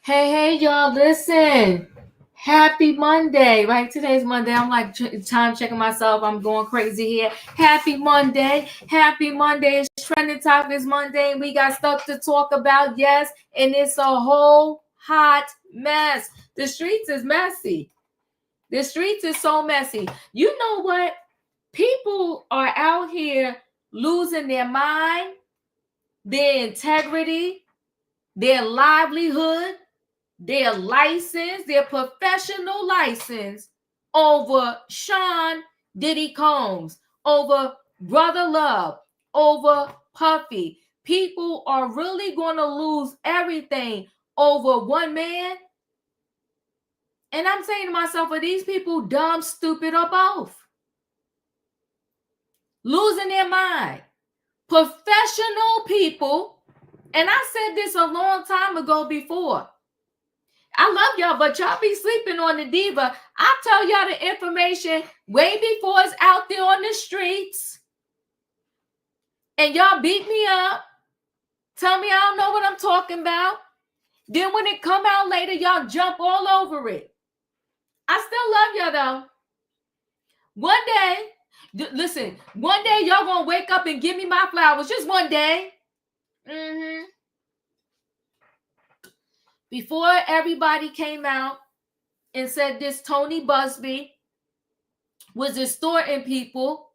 Hey, y'all, listen. Happy Monday, right? Today's Monday. I'm like time checking myself. I'm going crazy here. Happy Monday. Happy Monday. It's trending topics Monday. We got stuff to talk about, yes, and it's a whole hot mess. The streets is messy. The streets is so messy. You know what? People are out here losing their mind, their integrity, their livelihood, their license, their professional license over Sean Diddy Combs, over Brother Love, over Puffy. People are really going to lose everything over one man. And I'm saying to myself, are these people dumb, stupid, or both? Losing their mind. Professional people, and I said this a long time ago before. I love y'all, but y'all be sleeping on the diva. I tell y'all the information way before it's out there on the streets. And y'all beat me up. Tell me I don't know what I'm talking about. Then when it come out later, y'all jump all over it. I still love y'all though. One day, listen, one day y'all gonna wake up and give me my flowers. Just one day. Before everybody came out and said this Tony Buzbee was extorting people,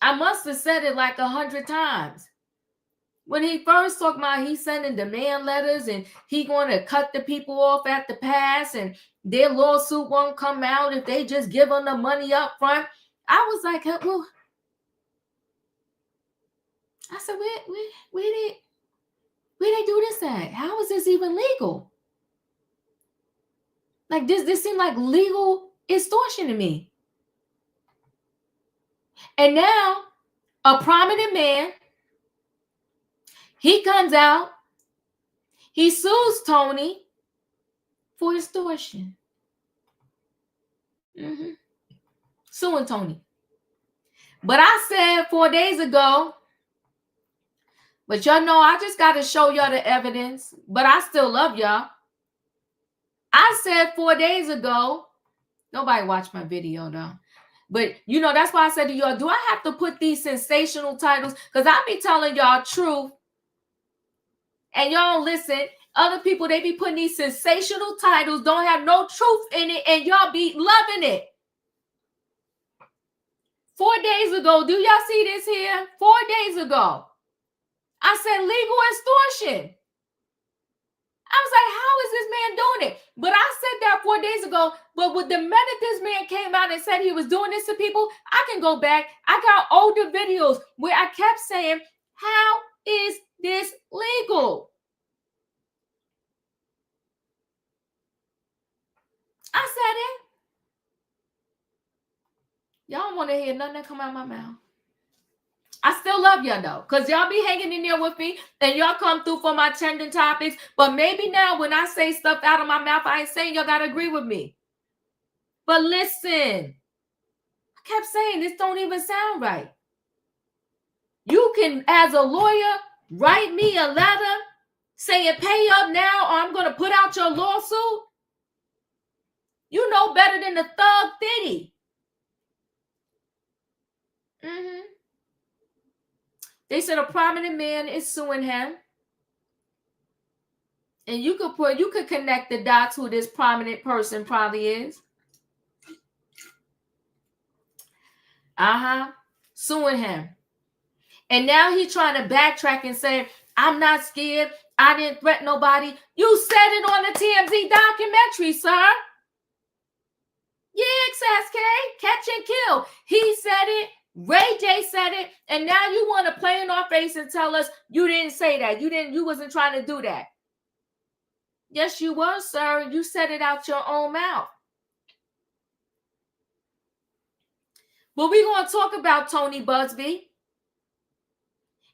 I must have said it like 100 times. When he first talked about he's sending demand letters and he going to cut the people off at the pass and their lawsuit won't come out if they just give them the money up front. I was like, well, I said, where they do this at? How is this even legal? Like this seemed like legal extortion to me. And now a prominent man, he comes out, he sues Tony for extortion. Suing Tony. But I said 4 days ago, but y'all know I just got to show y'all the evidence, but I still love y'all. I said 4 days ago, nobody watched my video though. But, you know, that's why I said to y'all, do I have to put these sensational titles? Because I be telling y'all truth. And y'all listen, other people, they be putting these sensational titles, don't have no truth in it, and y'all be loving it. 4 days ago, do y'all see this here? 4 days ago, I said legal extortion. I was like, how is this man doing it? But I said that 4 days ago. But with the minute this man came out and said he was doing this to people, I can go back. I got older videos where I kept saying, how is this legal? I said it. Y'all don't want to hear nothing that come out of my mouth. I still love y'all though, because y'all be hanging in there with me and y'all come through for my trending topics. But maybe now when I say stuff out of my mouth, I ain't saying y'all got to agree with me. But listen, I kept saying this don't even sound right. You can, as a lawyer, write me a letter saying pay up now or I'm going to put out your lawsuit. You know better than the thug Diddy. They said a prominent man is suing him. And you could connect the dots who this prominent person probably is. Suing him. And now he's trying to backtrack and say, I'm not scared. I didn't threaten nobody. You said it on the TMZ documentary, sir. Yeah, XSK, catch and kill. He said it. Ray J said it. And now you want to play in our face and tell us you didn't say that. You wasn't trying to do that. Yes, you were, sir. You said it out your own mouth. But we're going to talk about Tony Buzbee.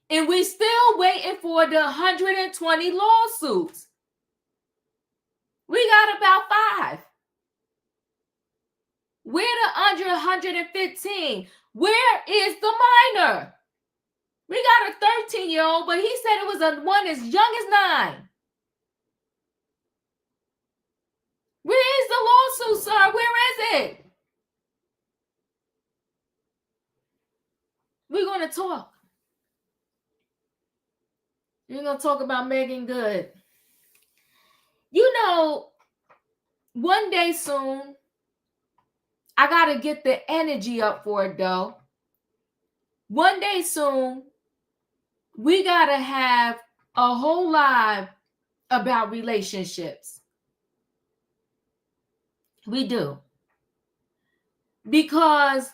And we still waiting for the 120 lawsuits. We got about 5. We're the under 115. Where is the minor? We got a 13-year-old, but he said it was one as young as 9. Where is the lawsuit, sir? Where is it? We're going to talk. We're going to talk about Meagan Good. You know, one day soon, I got to get the energy up for it, though. One day soon, we got to have a whole live about relationships. We do. Because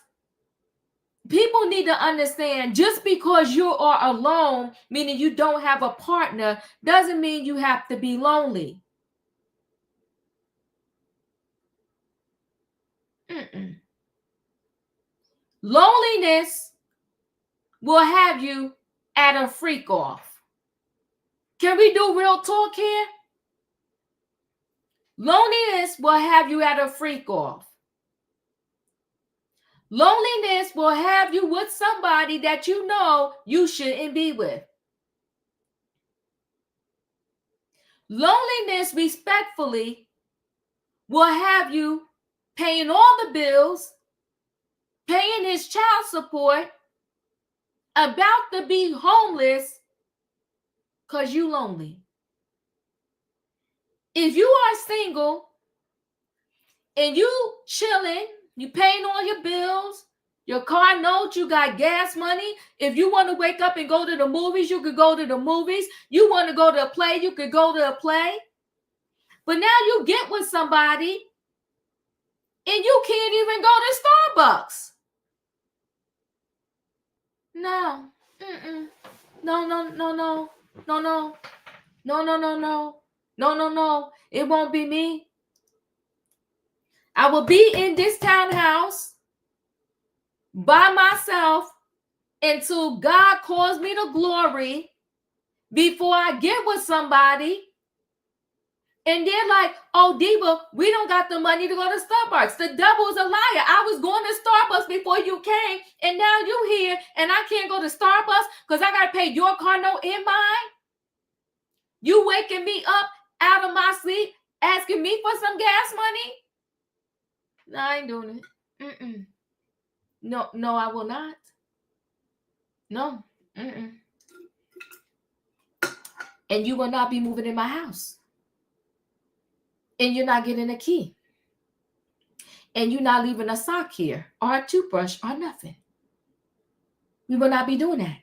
people need to understand, just because you are alone, meaning you don't have a partner, doesn't mean you have to be lonely. Loneliness will have you at a freak off. Can we do real talk here? Loneliness will have you at a freak off. Loneliness will have you with somebody that you know you shouldn't be with. Loneliness, respectfully, will have you paying all the bills, paying his child support, about to be homeless because you lonely. If you are single and you chilling, you paying all your bills, your car note, you got gas money. If you want to wake up and go to the movies, you could go to the movies. You want to go to a play, you could go to a play. But now you get with somebody and you can't even go to Starbucks. No. No. It won't be me. I will be in this townhouse by myself until God calls me to glory, before I get with somebody. And they're like, oh, Diva, we don't got the money to go to Starbucks. The devil is a liar. I was going to Starbucks before you came, and now you here, and I can't go to Starbucks because I got to pay your car note and mine. You waking me up out of my sleep, asking me for some gas money? No, I ain't doing it. No, I will not. No. And you will not be moving in my house. And you're not getting a key. And you're not leaving a sock here or a toothbrush or nothing. We will not be doing that.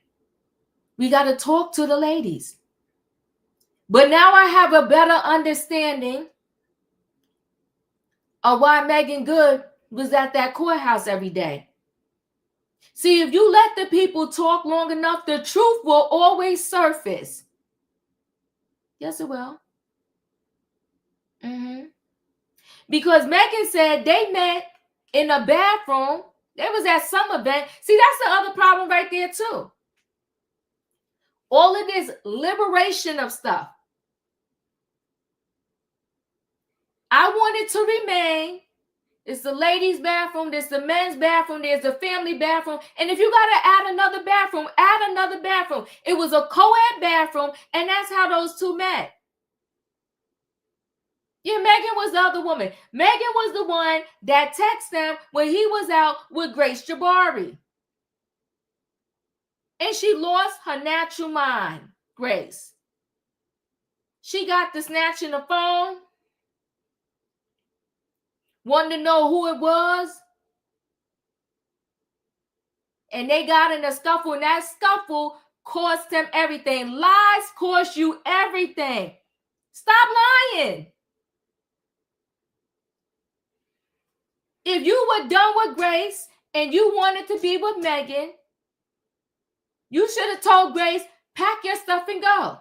We got to talk to the ladies. But now I have a better understanding of why Meagan Good was at that courthouse every day. See, if you let the people talk long enough, the truth will always surface. Yes, it will. Because Meagan said they met in a bathroom. They was at some event. See, that's the other problem right there too. All of this liberation of stuff. I wanted to remain. It's the ladies' bathroom. There's the men's bathroom. There's the family bathroom. And if you got to add another bathroom, add another bathroom. It was a co-ed bathroom, and that's how those two met. Yeah, Meagan was the other woman. Meagan was the one that texted him when he was out with Grace Jabbari. And she lost her natural mind, Grace. She got to snatching the phone, wanted to know who it was. And they got in a scuffle, and that scuffle cost them everything. Lies cost you everything. Stop lying. If you were done with Grace and you wanted to be with Meagan, you should have told Grace, pack your stuff and go.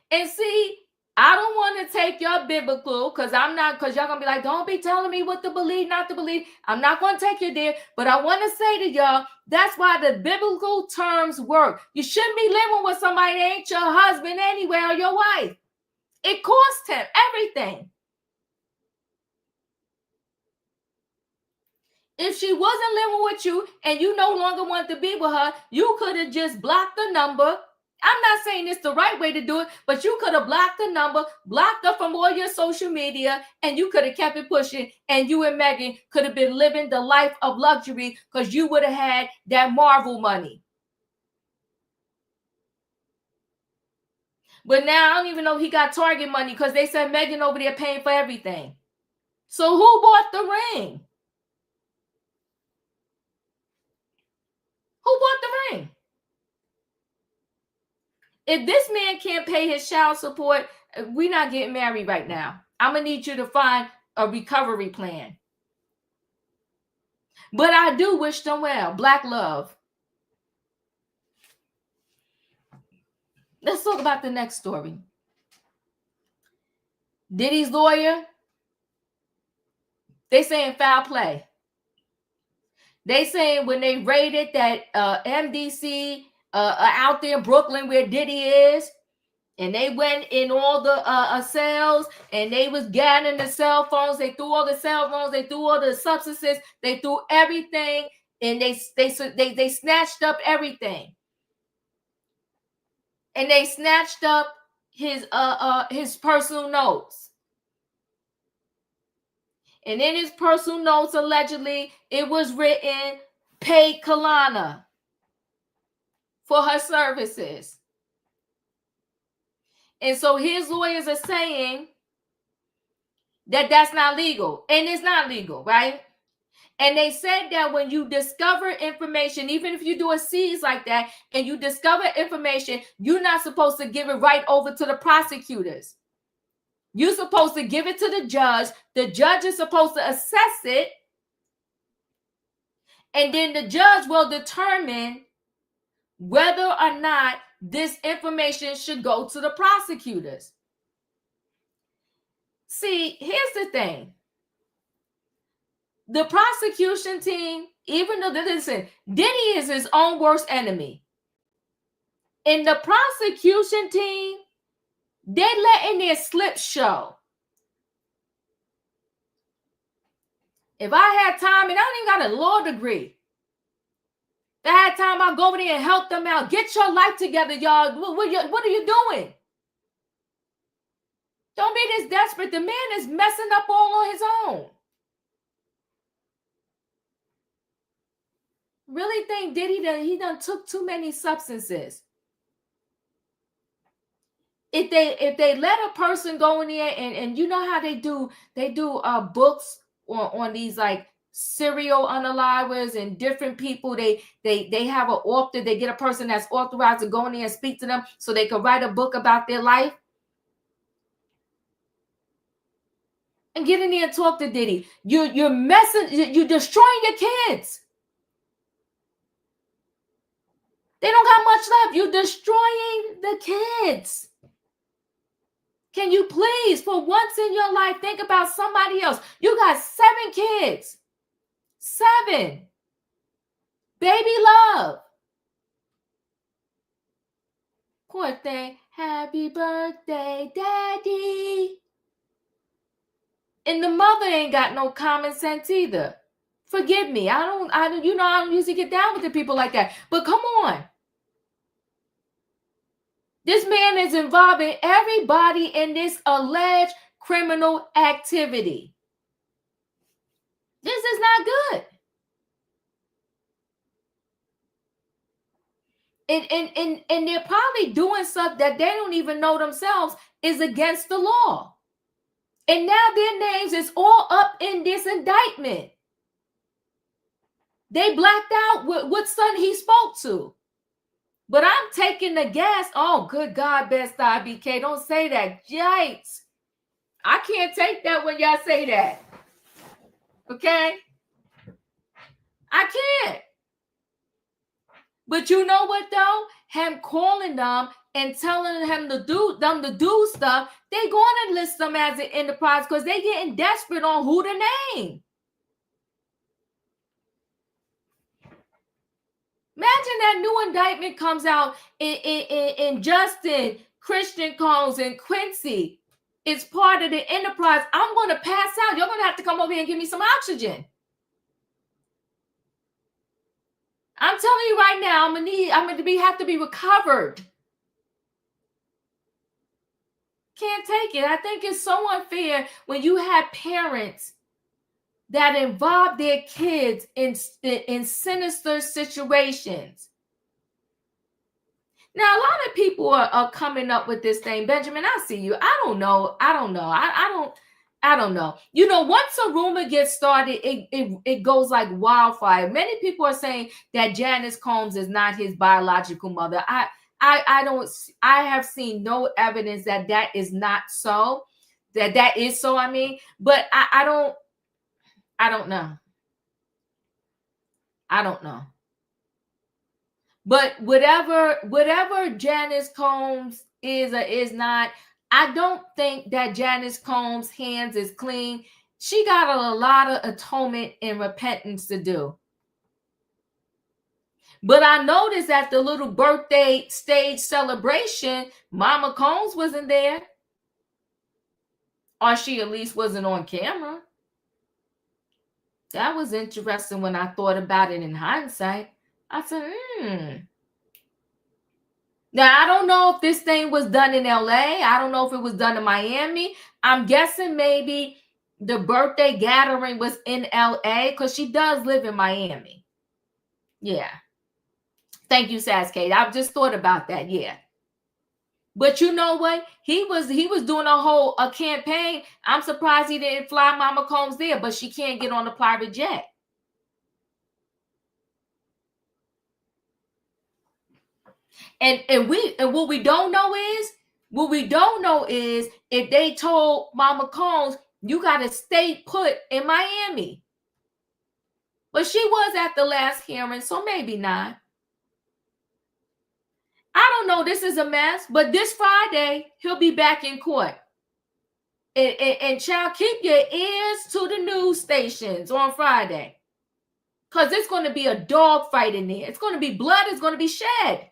And see, I don't want to take your biblical, because y'all going to be like, don't be telling me what to believe, not to believe. I'm not going to take you there. But I want to say to y'all, that's why the biblical terms work. You shouldn't be living with somebody that ain't your husband anyway or your wife. It cost him everything. If she wasn't living with you and you no longer want to be with her, you could have just blocked the number I'm not saying it's the right way to do it, but you could have blocked the number, blocked her from all your social media, and you could have kept it pushing, and you and Meagan could have been living the life of luxury because you would have had that Marvel money. But now I don't even know if he got Target money because they said Meagan over there paying for everything. So who bought the ring? Who bought the ring? If this man can't pay his child support, we're not getting married right now. I'm going to need you to find a recovery plan. But I do wish them well. Black love. Let's talk about the next story. Diddy's lawyer, they saying foul play. They saying when they raided that MDC out there in Brooklyn where Diddy is, and they went in all the cells, and they was gathering the cell phones. They threw all the cell phones. They threw all the substances. They threw everything, and they snatched up everything. And they snatched up his personal notes. And in his personal notes, allegedly, it was written, "Pay Kalana for her services." And so his lawyers are saying that that's not legal. And it's not legal, right? And they said that when you discover information, even if you do a seize like that, and you discover information, you're not supposed to give it right over to the prosecutors. You're supposed to give it to the judge. The judge is supposed to assess it. And then the judge will determine whether or not this information should go to the prosecutors. See, here's the thing. The prosecution team, even though, listen, Diddy is his own worst enemy. In the prosecution team, they letting their slip show. If I had time, and I don't even got a law degree, if I had time, I'll go over there and help them out. Get your life together, y'all. What are you doing? Don't be this desperate. The man is messing up all on his own. Really think Diddy that he done took too many substances? If they let a person go in there and you know how they do books on these like serial unalivers and different people, they have an author, they get a person that's authorized to go in there and speak to them so they can write a book about their life. And get in there and talk to Diddy. You're messing, you're destroying your kids. They don't got much left. You're destroying the kids. Can you please, for once in your life, think about somebody else? You got 7 kids. 7. Baby love. Poor thing. Happy birthday, Daddy. And the mother ain't got no common sense either. Forgive me. I don't usually get down with the people like that. But come on. This man is involving everybody in this alleged criminal activity. This is not good. And they're probably doing stuff that they don't even know themselves is against the law. And now their names is all up in this indictment. They blacked out what son he spoke to. But I'm taking the guess. Oh, good God, Best IBK. Don't say that. Yikes. I can't take that when y'all say that. Okay? I can't. But you know what, though? Him calling them and telling them to do stuff, they going to list them as an enterprise because they getting desperate on who to name. Imagine that new indictment comes out in Justin, Christian Combs, and Quincy. It's part of the enterprise. I'm going to pass out. You're going to have to come over here and give me some oxygen. I'm telling you right now, I'm going to have to be recovered. can't take it. I think it's so unfair when you have parents that involve their kids in sinister situations. Now, a lot of people are coming up with this thing. Benjamin, I see you. I don't know. I don't know. You know, once a rumor gets started, it goes like wildfire. Many people are saying that Janice Combs is not his biological mother. I have seen no evidence that is not so. That is so. I mean, but I don't know. I don't know. But whatever Janice Combs is or is not, I don't think that Janice Combs' hands is clean. She got a lot of atonement and repentance to do. But I noticed at the little birthday stage celebration, Mama Combs wasn't there. Or she at least wasn't on camera. That was interesting when I thought about it in hindsight. I said, Now, I don't know if this thing was done in LA. I don't know if it was done in Miami. I'm guessing maybe the birthday gathering was in LA because she does live in Miami. Yeah. Thank you, Sasuke. I've just thought about that. Yeah. But you know what? He was doing a campaign. I'm surprised he didn't fly Mama Combs there, but she can't get on a private jet. And what we don't know is if they told Mama Combs, you got to stay put in Miami. But she was at the last hearing, so maybe not. I don't know. This is a mess. But this Friday, he'll be back in court. And child, keep your ears to the news stations on Friday. Because it's going to be a dog fight in there. It's going to be blood is going to be shed.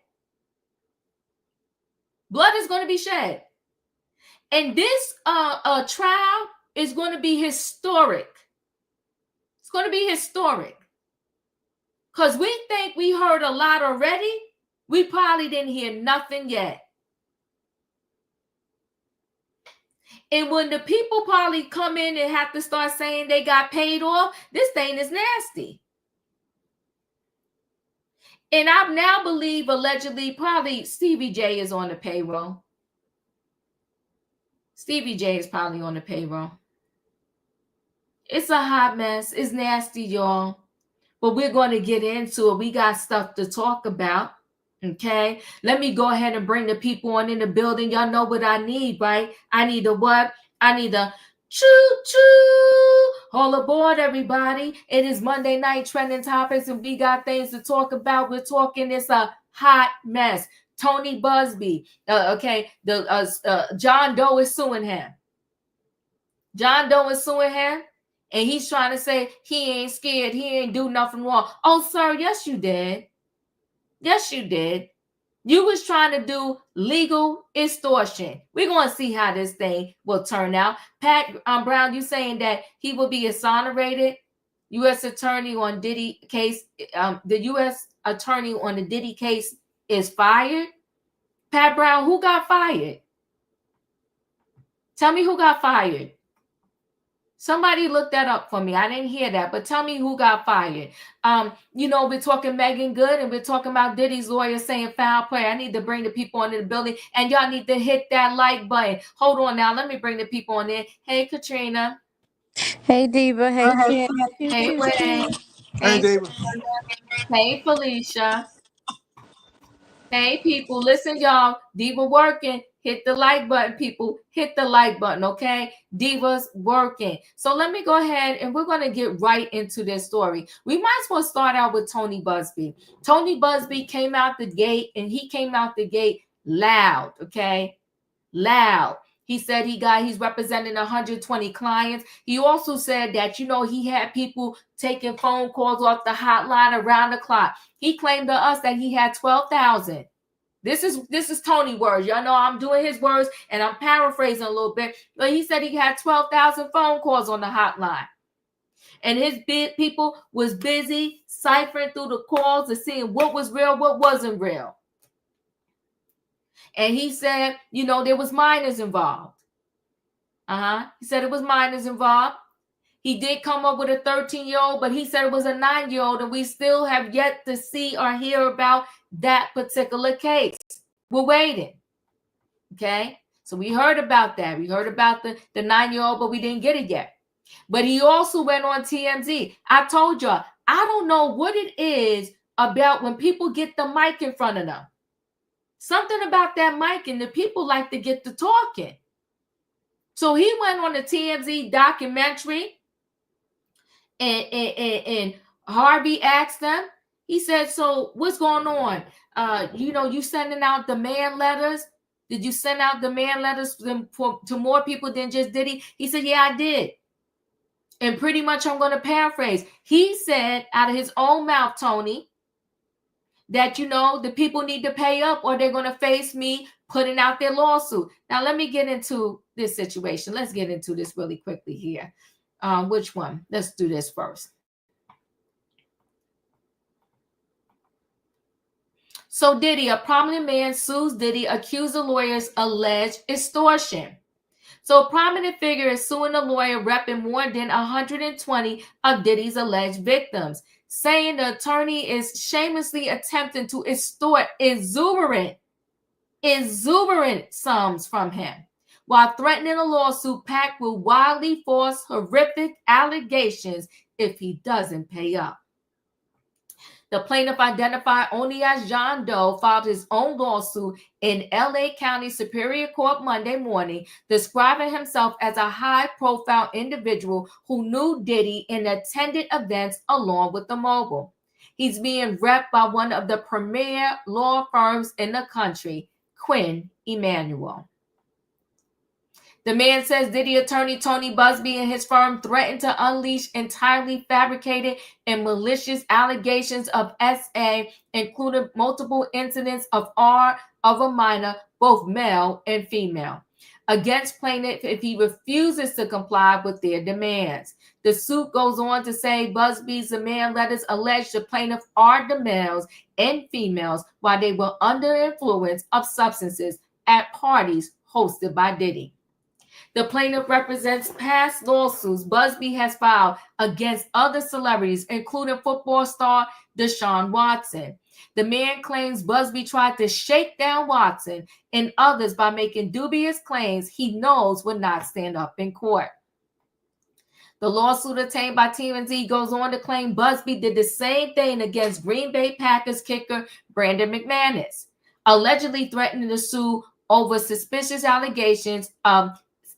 Blood is going to be shed. And this trial is going to be historic. It's going to be historic. Because we think we heard a lot already. We probably didn't hear nothing yet. And when the people probably come in and have to start saying they got paid off, this thing is nasty. And I now believe allegedly probably Stevie J is on the payroll. Stevie J is probably on the payroll. It's a hot mess. It's nasty, y'all. But we're going to get into it. We got stuff to talk about. Okay. Let me go ahead and bring the people on in the building. Y'all know what I need, right? I need a what? I need a choo-choo. All aboard, everybody. It is Monday night trending topics, and we got things to talk about. We're talking it's a hot mess. Tony Buzbee. John Doe is suing him. John Doe is suing him, and he's trying to say he ain't scared. He ain't do nothing wrong. Oh, sir, yes, you did. Yes, you did. You was trying to do legal extortion. We're going to see how this thing will turn out. Pat Brown, you saying that he will be exonerated? U.S. attorney on Diddy case. The U.S. attorney on the Diddy case is fired. Pat Brown, who got fired? Tell me who got fired. Somebody look that up for me. I didn't hear that, but tell me who got fired. We're talking Meagan Good, and we're talking about Diddy's lawyer saying foul play. I need to bring the people into the building, and y'all need to hit that like button. Hold on now. Let me bring the people on in. Hey, Katrina. Hey, Diva. Hey, Kim. Hey, Wayne. Hey, Diva. Hey, Felicia. Hey, people. Listen, y'all. Diva working. Hit the like button, people. Hit the like button, okay? Diva's working. So let me go ahead and we're going to get right into this story. We might as well start out with Tony Buzbee. Tony Buzbee came out the gate, and he came out the gate loud, okay? Loud. He said he's representing 120 clients. He also said that, he had people taking phone calls off the hotline around the clock. He claimed to us that he had 12,000. This is Tony words. Y'all know I'm doing his words, and I'm paraphrasing a little bit. But he said he had 12,000 phone calls on the hotline. And his people was busy ciphering through the calls and seeing what was real, what wasn't real. And he said, there was minors involved. He said it was minors involved. He did come up with a 13-year-old, but he said it was a 9-year-old, and we still have yet to see or hear about that particular case. We're waiting. Okay? So we heard about that. We heard about the 9-year-old, but we didn't get it yet. But he also went on TMZ. I told y'all, I don't know what it is about when people get the mic in front of them. Something about that mic, and the people like to get to talking. So he went on the TMZ documentary, and Harvey asked them. He said, "So what's going on? You sending out demand letters? Did you send out demand letters to more people than just Diddy?" He said, "Yeah, I did." And pretty much, I'm going to paraphrase. He said out of his own mouth, Tony, that, the people need to pay up or they're going to face me putting out their lawsuit. Now, let me get into this situation. Let's get into this really quickly here. Which one? Let's do this first. So Diddy, a prominent man, sues Diddy, accused the lawyers alleged extortion. So a prominent figure is suing a lawyer repping more than 120 of Diddy's alleged victims, saying the attorney is shamelessly attempting to extort exuberant sums from him, while threatening a lawsuit packed with wildly false, horrific allegations if he doesn't pay up. The plaintiff, identified only as John Doe, filed his own lawsuit in LA County Superior Court Monday morning, describing himself as a high-profile individual who knew Diddy and attended events along with the mogul. He's being repped by one of the premier law firms in the country, Quinn Emanuel. The man says Diddy attorney Tony Buzbee and his firm threatened to unleash entirely fabricated and malicious allegations of SA, including multiple incidents of a minor, both male and female, against plaintiff if he refuses to comply with their demands. The suit goes on to say Buzbee's demand letters allege the plaintiff are the males and females while they were under influence of substances at parties hosted by Diddy. The plaintiff represents past lawsuits Buzbee has filed against other celebrities, including football star Deshaun Watson. The man claims Buzbee tried to shake down Watson and others by making dubious claims he knows would not stand up in court. The lawsuit obtained by TMZ goes on to claim Buzbee did the same thing against Green Bay Packers kicker Brandon McManus, allegedly threatening to sue over suspicious allegations of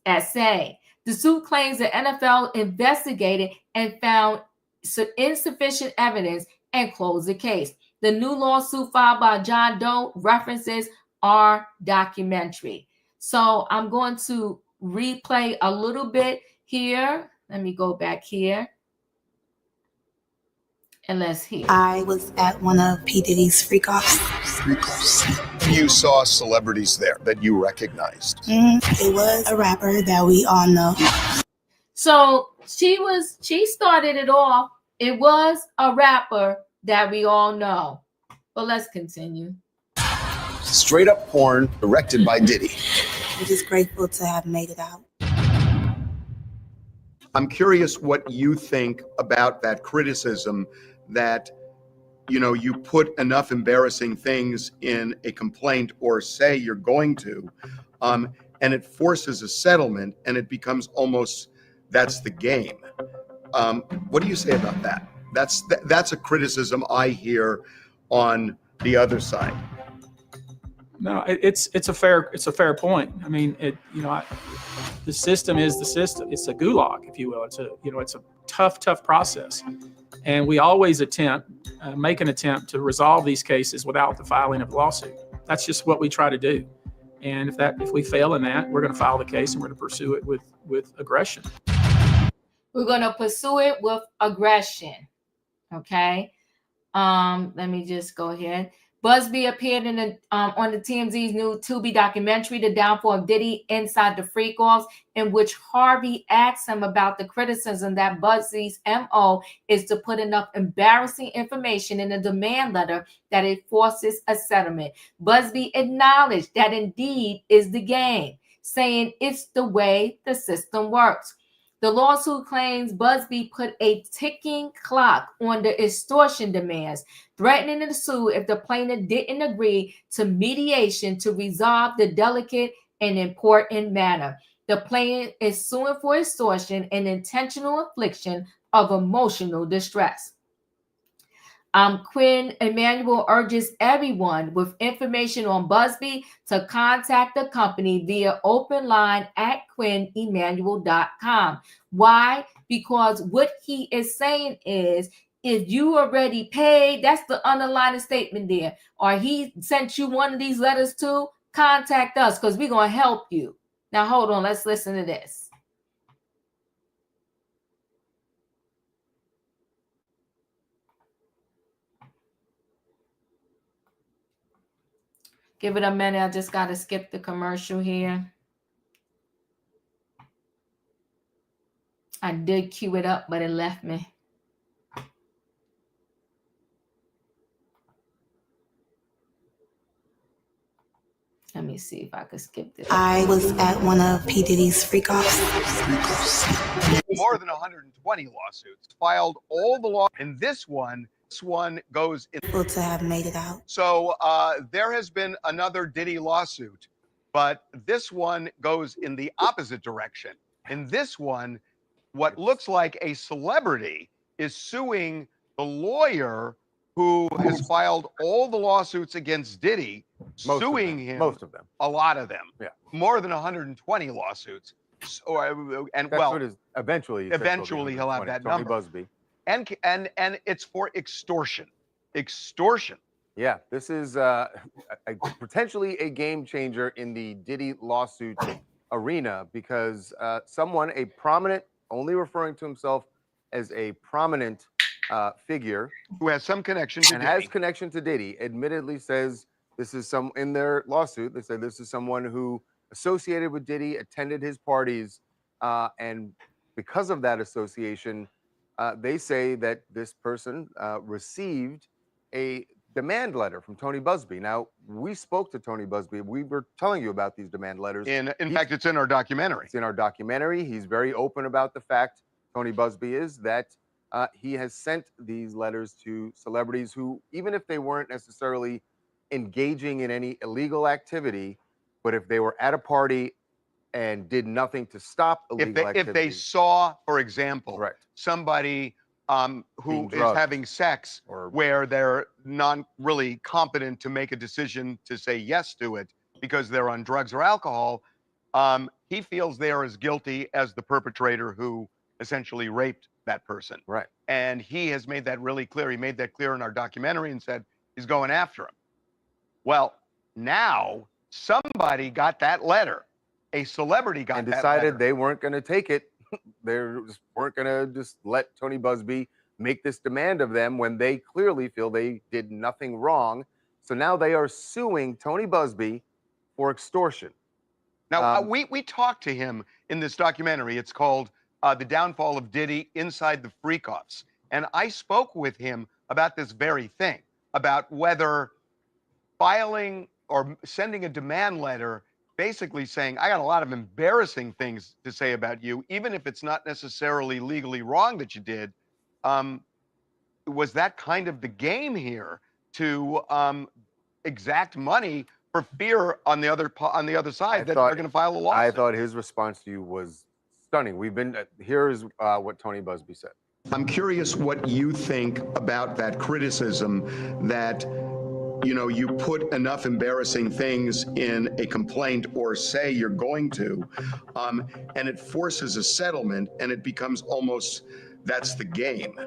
SA. The suit claims the NFL investigated and found insufficient evidence and closed the case. The new lawsuit filed by John Doe references our documentary. So I'm going to replay a little bit here. Let me go back here. And let's hear. I was at one of P. Diddy's freak-offs. You saw celebrities there that you recognized. It was a rapper that we all know. So she started it off. It was a rapper that we all know. But let's continue. Straight up porn directed by Diddy. I'm just grateful to have made it out. I'm curious what you think about that criticism that you put enough embarrassing things in a complaint or say you're going to, and it forces a settlement and it becomes almost, that's the game. What do you say about that? That's a criticism I hear on the other side. No, it's a fair point. I mean, the system is the system. It's a gulag, if you will. It's a tough process, and we always make an attempt to resolve these cases without the filing of a lawsuit. That's just what we try to do. And if we fail in that, we're going to file the case and we're going to pursue it with aggression. We're going to pursue it with aggression. Okay. Let me just go ahead. Buzbee appeared on the TMZ's new Tubi documentary, The Downfall of Diddy, Inside the Freak-Offs, in which Harvey asked him about the criticism that Buzbee's MO is to put enough embarrassing information in a demand letter that it forces a settlement. Buzbee acknowledged that indeed is the game. saying it's the way the system works. The lawsuit claims Buzby put a ticking clock on the extortion demands, threatening to sue if the plaintiff didn't agree to mediation to resolve the delicate and important matter. The plaintiff is suing for extortion and intentional infliction of emotional distress. Quinn Emanuel urges everyone with information on Buzby to contact the company via open line at QuinnEmanuel.com. Why? Because what he is saying is, if you already paid, that's the underlying statement there, or he sent you one of these letters too, contact us because we're going to help you. Now, hold on. Let's listen to this. Give it a minute. I just got to skip the commercial here. I did cue it up, but it left me. Let me see if I could skip this. I was at one of P. Diddy's freak-offs. More than 120 lawsuits filed, all the law, and this one goes in. Grateful to have made it out. So there has been another Diddy lawsuit, but this one goes in the opposite direction. In this one, what looks like a celebrity is suing the lawyer who has filed all the lawsuits against Diddy, suing him. Most of them. A lot of them. Yeah. More than 120 lawsuits. Eventually he'll have that Tony number. Buzby. And it's for extortion. Extortion. Yeah, this is potentially a game changer in the Diddy lawsuit arena because someone, a prominent, only referring to himself as a prominent figure who has some connection to and Diddy. has connection to Diddy, admittedly says this is in their lawsuit. They say this is someone who associated with Diddy, attended his parties, and because of that association, they say that this person received a demand letter from Tony Buzby. Now, we spoke to Tony Buzby. We were telling you about these demand letters. In fact, it's in our documentary. It's in our documentary. He's very open about the fact, Tony Buzby is, that he has sent these letters to celebrities who, even if they weren't necessarily engaging in any illegal activity, but if they were at a party and did nothing to stop illegal activity. If they saw, for example, Correct. somebody who is having sex or where they're not really competent to make a decision to say yes to it because they're on drugs or alcohol, he feels they are as guilty as the perpetrator who essentially raped that person. Right. And he has made that really clear. He made that clear in our documentary and said he's going after him. Well, now somebody got that letter. A celebrity got and that decided letter. they weren't going to take it. They just weren't going to just let Tony Buzby make this demand of them when they clearly feel they did nothing wrong. So now they are suing Tony Buzby for extortion. Now, we talked to him in this documentary. It's called The Downfall of Diddy Inside the Freak-Offs. And I spoke with him about this very thing, about whether filing or sending a demand letter basically saying, I got a lot of embarrassing things to say about you, even if it's not necessarily legally wrong that you did. Was that kind of the game here to exact money for fear on the other side that they're going to file a lawsuit? I thought his response to you was stunning. Here is what Tony Buzby said. I'm curious what you think about that criticism that, you know, you put enough embarrassing things in a complaint or say you're going to, and it forces a settlement and it becomes almost, that's the game.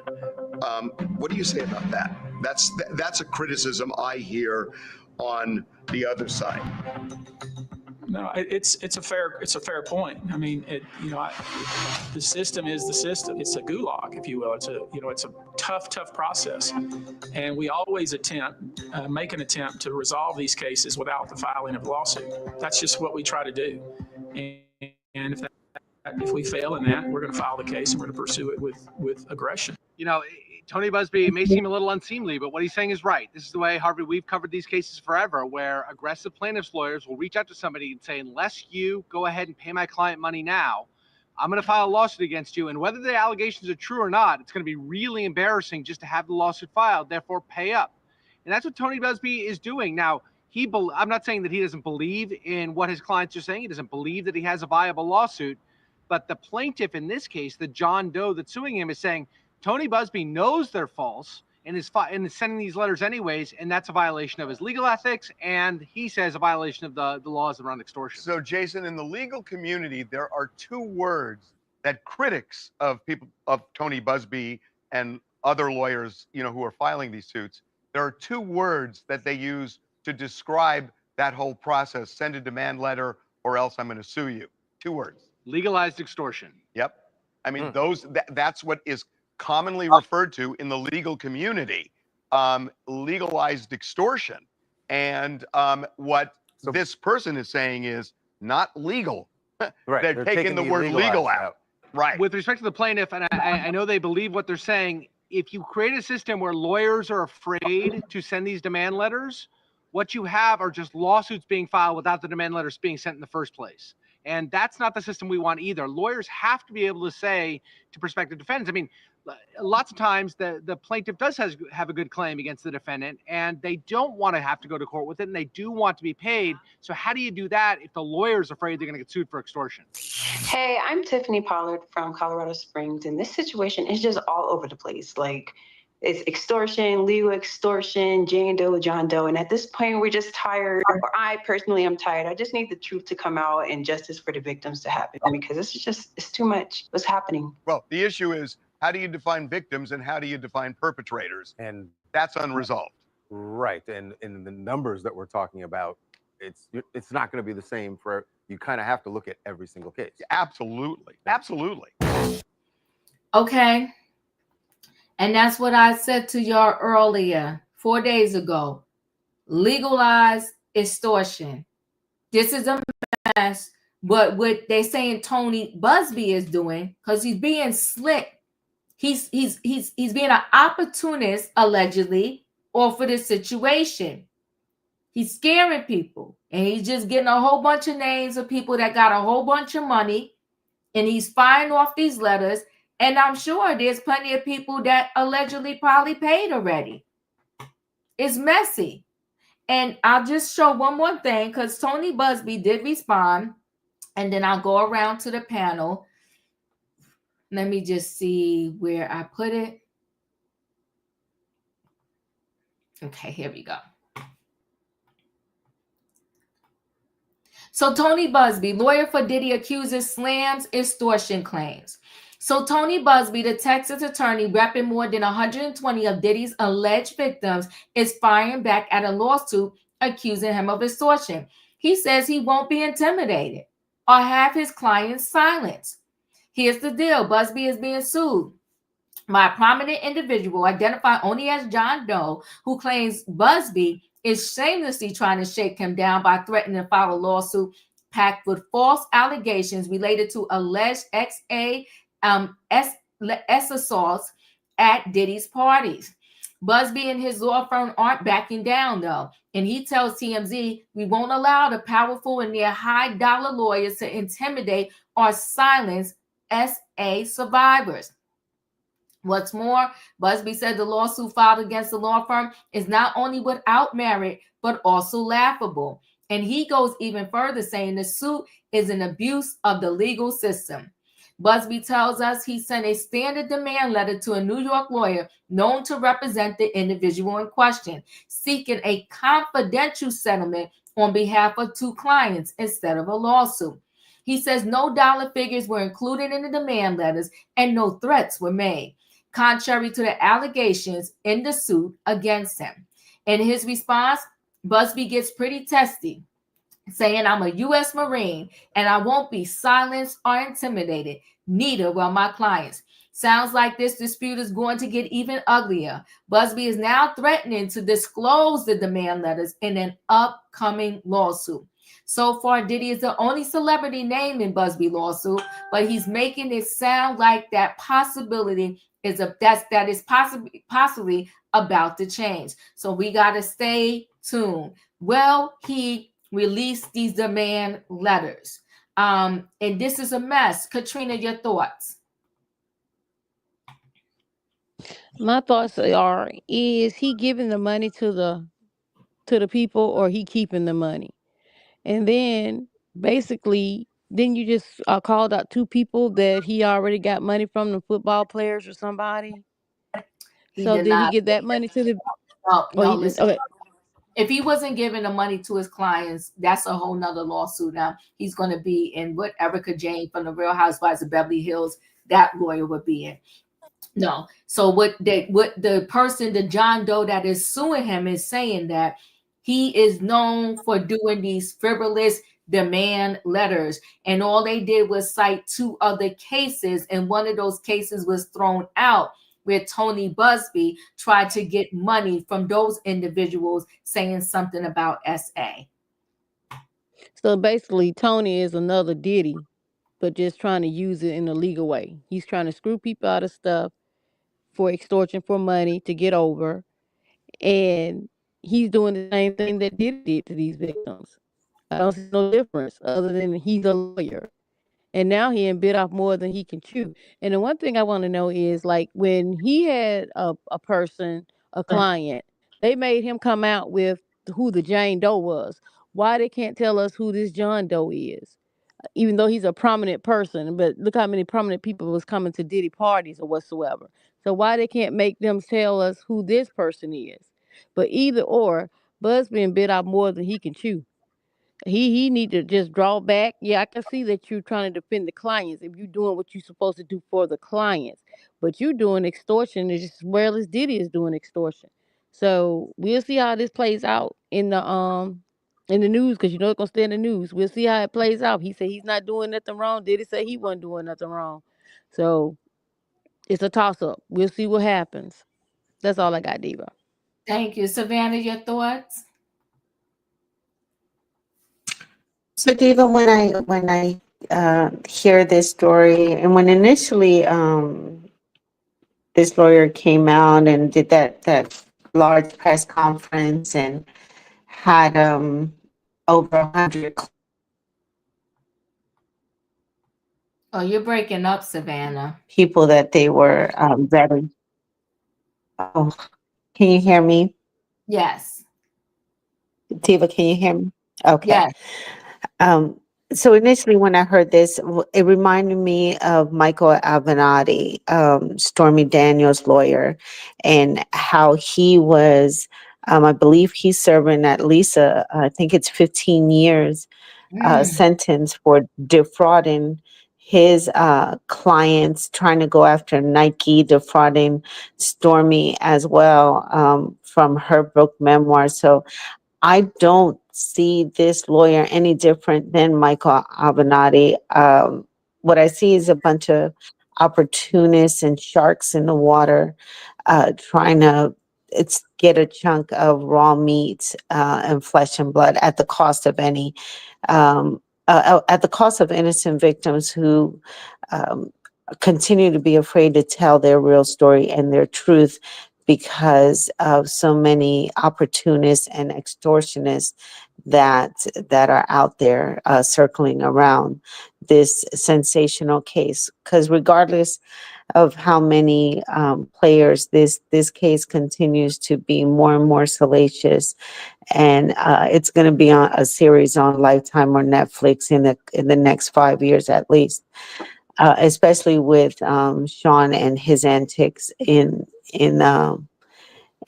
What do you say about that? That's a criticism I hear on the other side. No, it's a fair point. I mean, the system is the system. It's a gulag, if you will. It's a tough process, and we always make an attempt to resolve these cases without the filing of a lawsuit. That's just what we try to do, and if that If we fail in that, we're going to file the case and we're going to pursue it with aggression. You know, Tony Buzbee, it may seem a little unseemly, but what he's saying is right. This is the way, Harvey, we've covered these cases forever, where aggressive plaintiffs' lawyers will reach out to somebody and say, unless you go ahead and pay my client money now, I'm going to file a lawsuit against you. And whether the allegations are true or not, it's going to be really embarrassing just to have the lawsuit filed. Therefore, pay up. And that's what Tony Buzbee is doing. Now, I'm not saying that he doesn't believe in what his clients are saying. He doesn't believe that he has a viable lawsuit. But the plaintiff in this case, the John Doe that's suing him, is saying Tony Buzbee knows they're false and is sending these letters anyways, and that's a violation of his legal ethics, and he says a violation of the laws around extortion. So, Jason, in the legal community, there are two words that critics of Tony Buzbee and other lawyers, who are filing these suits, there are two words that they use to describe that whole process: send a demand letter or else I'm going to sue you. Two words. Legalized extortion. Yep. I mean, that's what is commonly referred to in the legal community, legalized extortion. And what this person is saying is not legal. Right. They're taking the word legal out. Right. With respect to the plaintiff, and I know they believe what they're saying, if you create a system where lawyers are afraid to send these demand letters, what you have are just lawsuits being filed without the demand letters being sent in the first place. And that's not the system we want either. Lawyers have to be able to say to prospective defendants, I mean, lots of times the plaintiff does have a good claim against the defendant, and they don't want to have to go to court with it, and they do want to be paid. So how do you do that if the lawyer's afraid they're going to get sued for extortion? Hey, I'm Tiffany Pollard from Colorado Springs, and this situation is just all over the place. Like, it's extortion, legal extortion, Jane Doe, John Doe. And at this point, we're just tired. Or I personally am tired. I just need the truth to come out and justice for the victims to happen, because it's too much what's happening. Well, the issue is, how do you define victims and how do you define perpetrators? And that's unresolved. Right. And in the numbers that we're talking about, it's not going to be the same for, you kind of have to look at every single case. Absolutely. Absolutely. Okay. And that's what I said to y'all earlier, 4 days ago. Legalize extortion. This is a mess. But what they're saying Tony Buzbee is doing, because he's being slick. He's being an opportunist, allegedly, for this situation. He's scaring people. And he's just getting a whole bunch of names of people that got a whole bunch of money. And he's firing off these letters. And I'm sure there's plenty of people that allegedly probably paid already. It's messy. And I'll just show one more thing, because Tony Buzbee did respond. And then I'll go around to the panel. Let me just see where I put it. Okay, here we go. So Tony Buzbee, lawyer for Diddy, accuses slams extortion claims. So Tony Buzbee, the Texas attorney repping more than 120 of Diddy's alleged victims, is firing back at a lawsuit accusing him of extortion. He says he won't be intimidated or have his clients silenced. Here's the deal. Buzbee is being sued by a prominent individual identified only as John Doe, who claims Buzbee is shamelessly trying to shake him down by threatening to file a lawsuit packed with false allegations related to alleged assaults at Diddy's parties. Buzbee and his law firm aren't backing down, though. And he tells TMZ, we won't allow the powerful and their high-dollar lawyers to intimidate or silence SA survivors. What's more, Buzbee said the lawsuit filed against the law firm is not only without merit, but also laughable. And he goes even further, saying the suit is an abuse of the legal system. Buzbee tells us he sent a standard demand letter to a New York lawyer known to represent the individual in question, seeking a confidential settlement on behalf of two clients instead of a lawsuit. He says no dollar figures were included in the demand letters and no threats were made, contrary to the allegations in the suit against him. In his response, Buzbee gets pretty testy, saying, I'm a U.S. Marine and I won't be silenced or intimidated. Neither will my clients. Sounds like this dispute is going to get even uglier. Buzbee is now threatening to disclose the demand letters in an upcoming lawsuit. So far, Diddy is the only celebrity named in Buzbee lawsuit, but he's making it sound like that possibility is that is possibly about to change. So we gotta stay tuned. Well, he released these demand letters. And this is a mess. Katrina, your thoughts? My thoughts are: is he giving the money to the people, or he keeping the money? And then basically, then you just called out two people that he already got money from, the football players or somebody. He So did did he not. give that money to the? No, Oh, no, he didn't. listen. Okay. If he wasn't giving the money to his clients, that's a whole nother lawsuit. Now he's going to be in what Erica Jane from the Real Housewives of Beverly Hills, that lawyer would be in. No. So what the person, the John Doe that is suing him, is saying that he is known for doing these frivolous demand letters, and all they did was cite two other cases, and one of those cases was thrown out where Tony Buzbee tried to get money from those individuals saying something about SA. So basically, Tony is another Diddy, but just trying to use it in a legal way. He's trying to screw people out of stuff for extortion, for money to get over, and he's doing the same thing that Diddy did to these victims. I don't see no difference other than he's a lawyer. And now he ain't bit off more than he can chew. And the one thing I want to know is, like, when he had a person, a client, they made him come out with who the Jane Doe was. Why they can't tell us who this John Doe is? Even though he's a prominent person, but look how many prominent people was coming to Diddy parties or whatsoever. So why they can't make them tell us who this person is? But either or, Buzz been bit off more than he can chew. He need to just draw back. Yeah, I can see that you're trying to defend the clients if you're doing what you're supposed to do for the clients, but you're doing extortion as well as Diddy is doing extortion. So we'll see how this plays out in the news, because you know it's gonna stay in the news. We'll see how it plays out. He said he's not doing nothing wrong. Diddy say he wasn't doing nothing wrong. So it's a toss up. We'll see what happens. That's all I got, Diva. Thank you. Savannah, your thoughts? So, Diva, when I hear this story, and when initially this lawyer came out and did that large press conference and had over 100 Oh, you're breaking up, Savannah. people that they were vetting. Oh, can you hear me? Yes. Diva, can you hear me? Okay. Yes. So initially, when I heard this, it reminded me of Michael Avenatti, Stormy Daniels' lawyer, and how he was, I believe he's serving at least, I think it's 15 years sentence for defrauding his clients, trying to go after Nike, defrauding Stormy as well from her book memoir. So I don't see this lawyer any different than Michael Avenatti. What I see is a bunch of opportunists and sharks in the water trying to get a chunk of raw meat and flesh and blood at the cost of at the cost of innocent victims who continue to be afraid to tell their real story and their truth because of so many opportunists and extortionists that are out there circling around this sensational case. Because regardless of how many players, this case continues to be more and more salacious, and it's going to be on a series on Lifetime or Netflix in the next 5 years at least. Especially with Sean and his antics in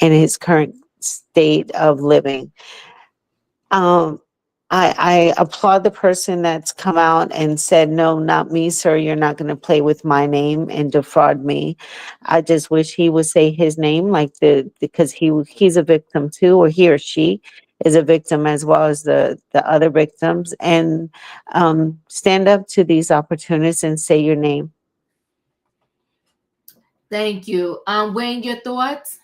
his current state of living. I applaud the person that's come out and said, no, not me, sir. You're not going to play with my name and defraud me. I just wish he would say his name, because he's a victim too, or he or she is a victim as well as the other victims, and stand up to these opportunists and say your name. Thank you. Wayne, your thoughts?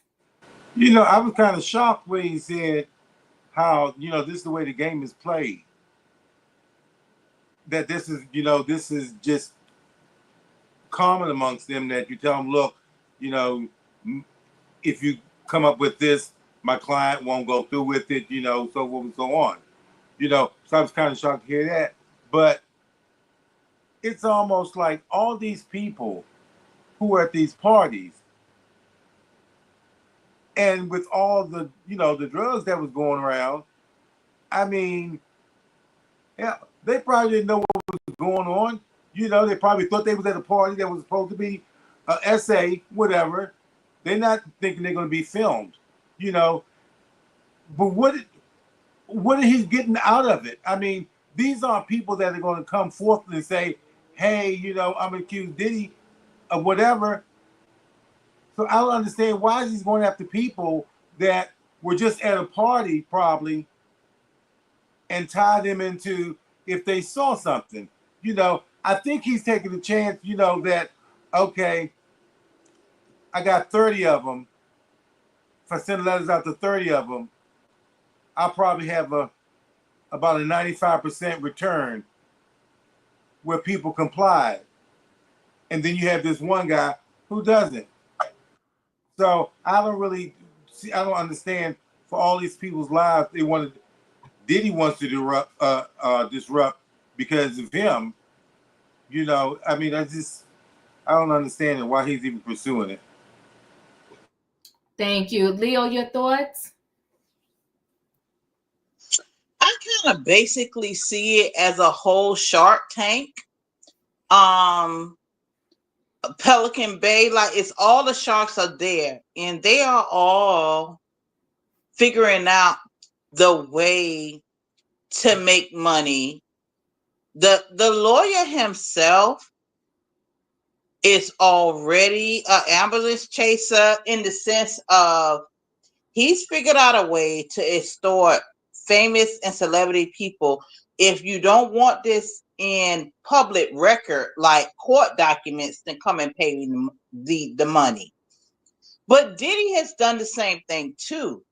You know, I was kind of shocked when he said how, this is the way the game is played. that this is, this is just common amongst them, that you tell them, look, if you come up with this, my client won't go through with it, so forth and so on. So I was kind of shocked to hear that. But it's almost like all these people who are at these parties, and with all the, the drugs that was going around, I mean, yeah, they probably didn't know what was going on. They probably thought they was at a party that was supposed to be an essay, whatever. They're not thinking they're going to be filmed, But what are he getting out of it? I mean, these are people that are going to come forth and say, hey, I'm accused Diddy of whatever. So I don't understand, why is he going after people that were just at a party probably and tie them into if they saw something. I think he's taking a chance, that, okay, I got 30 of them. If I send letters out to 30 of them, I'll probably have about a 95% return where people complied. And then you have this one guy who doesn't. So I don't understand, for all these people's lives, Diddy wants to disrupt because of him. I mean, I don't understand it, why he's even pursuing it. Thank you. Leo, your thoughts? I kind of basically see it as a whole Shark Tank. Pelican Bay, like, it's all the sharks are there, and they are all figuring out the way to make money. The lawyer himself is already an ambulance chaser, in the sense of he's figured out a way to extort famous and celebrity people. If you don't want this in public record, like court documents, then come and pay me the money. But Diddy has done the same thing too.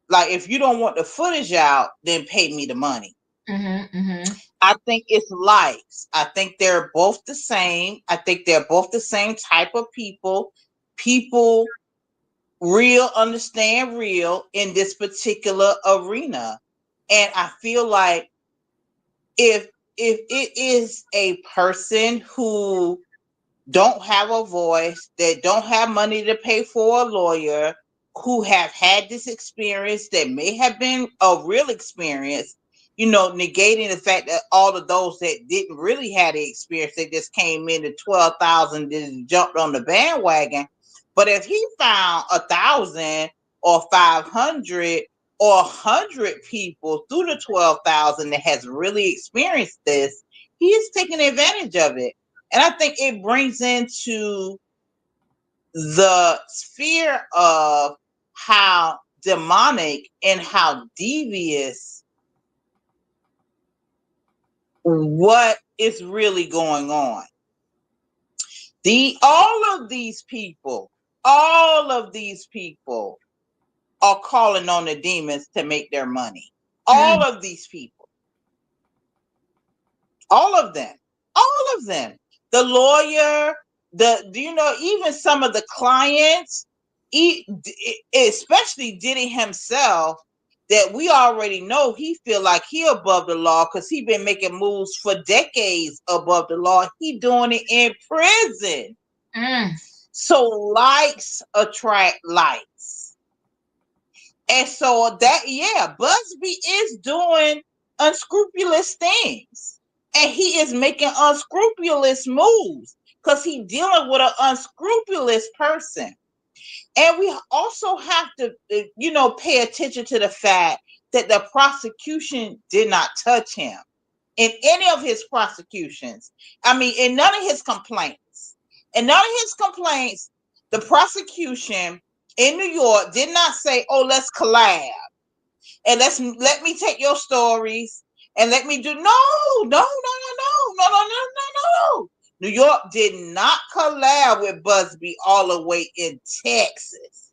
Like, if you don't want the footage out, then pay me the money. I think it's likes. I think they're both the same. I think they're both the same type of people. People real understand real in this particular arena. And I feel like if it is a person who don't have a voice, that don't have money to pay for a lawyer, who have had this experience that may have been a real experience, negating the fact that all of those that didn't really have the experience, they just came in at 12,000, just jumped on the bandwagon. But if he found 1,000 or 500 or 100 people through the 12,000 that has really experienced this, he is taking advantage of it. And I think it brings into the sphere of how demonic and how devious what is really going on. All of these people are calling on the demons to make their money. All of these people. All of them. The lawyer, even some of the clients, especially Diddy himself, that we already know he feel like he above the law because he been making moves for decades above the law. He doing it in prison. So likes attract likes. And so Buzby is doing unscrupulous things. And he is making unscrupulous moves because he's dealing with an unscrupulous person. And we also have to, pay attention to the fact that the prosecution did not touch him in any of his prosecutions. I mean, in none of his complaints. The prosecution in New York did not say, oh, let's collab. And let me take your stories. And let me do no. New York did not collab with Buzby all the way in Texas.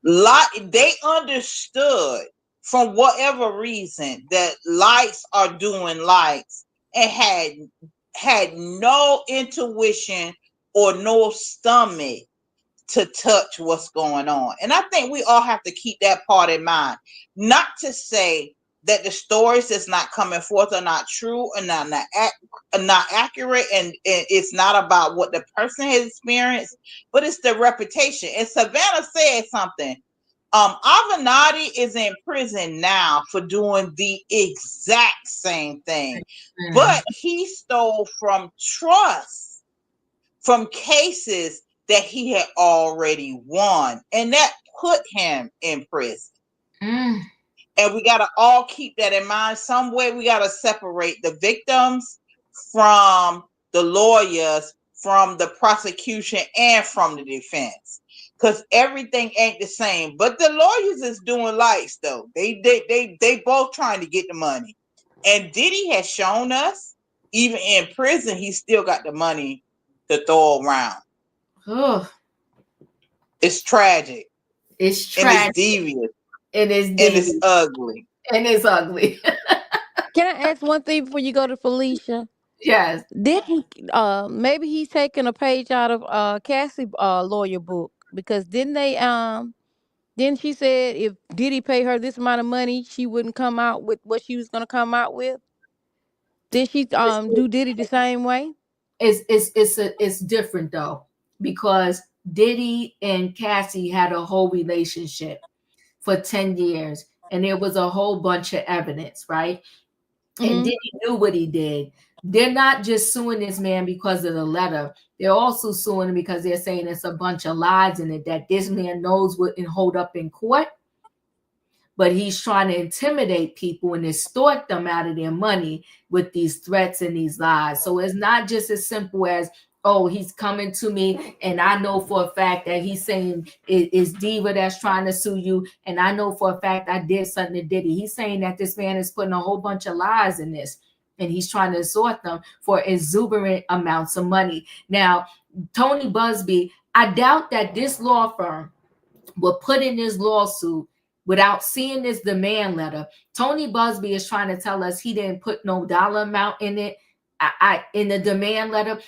They understood from whatever reason, that lights are doing lights, and had no intuition or no stomach to touch what's going on. And I think we all have to keep that part in mind. Not to say that the stories that's not coming forth are not true and not accurate, and it's not about what the person has experienced, but it's the reputation. And Savannah said something. Avenatti is in prison now for doing the exact same thing, but he stole from trust, from cases that he had already won, and that put him in prison. And we got to all keep that in mind. Some way we got to separate the victims from the lawyers, from the prosecution, and from the defense, because everything ain't the same. But the lawyers is doing lights though. They both trying to get the money. And Diddy has shown us, even in prison, he still got the money to throw around. It's tragic. It's tragic. And it's devious. It is devious. And it's ugly. And it's ugly. Can I ask one thing before you go to Felicia? Yes. Didn't maybe he's taking a page out of Cassie's lawyer book, because didn't she said if Diddy pay her this amount of money, she wouldn't come out with what she was gonna come out with? Did she do Diddy the same way? It's different though, because Diddy and Cassie had a whole relationship for 10 years, and there was a whole bunch of evidence, right? And Diddy knew what he did. They're not just suing this man because of the letter. They're also suing him because they're saying it's a bunch of lies in it that this man knows what and hold up in court, but he's trying to intimidate people and extort them out of their money with these threats and these lies. So it's not just as simple as, oh, he's coming to me and I know for a fact that he's saying it's Diva that's trying to sue you, and I know for a fact I did something to Diddy. He's saying that this man is putting a whole bunch of lies in this, and he's trying to extort them for exuberant amounts of money. Now, Tony Buzbee, I doubt that this law firm will put in this lawsuit without seeing this demand letter. Tony Buzbee is trying to tell us he didn't put no dollar amount in it. In the demand letter.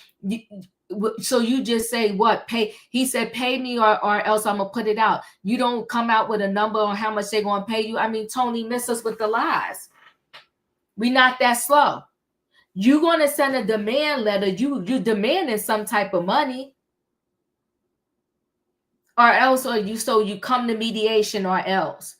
So you just say what? Pay. He said, pay me or else I'm gonna put it out. You don't come out with a number on how much they're gonna pay you. I mean, Tony missed us with the lies. We not that slow. You're gonna send a demand letter. You demanding some type of money, or else, or you come to mediation, or else.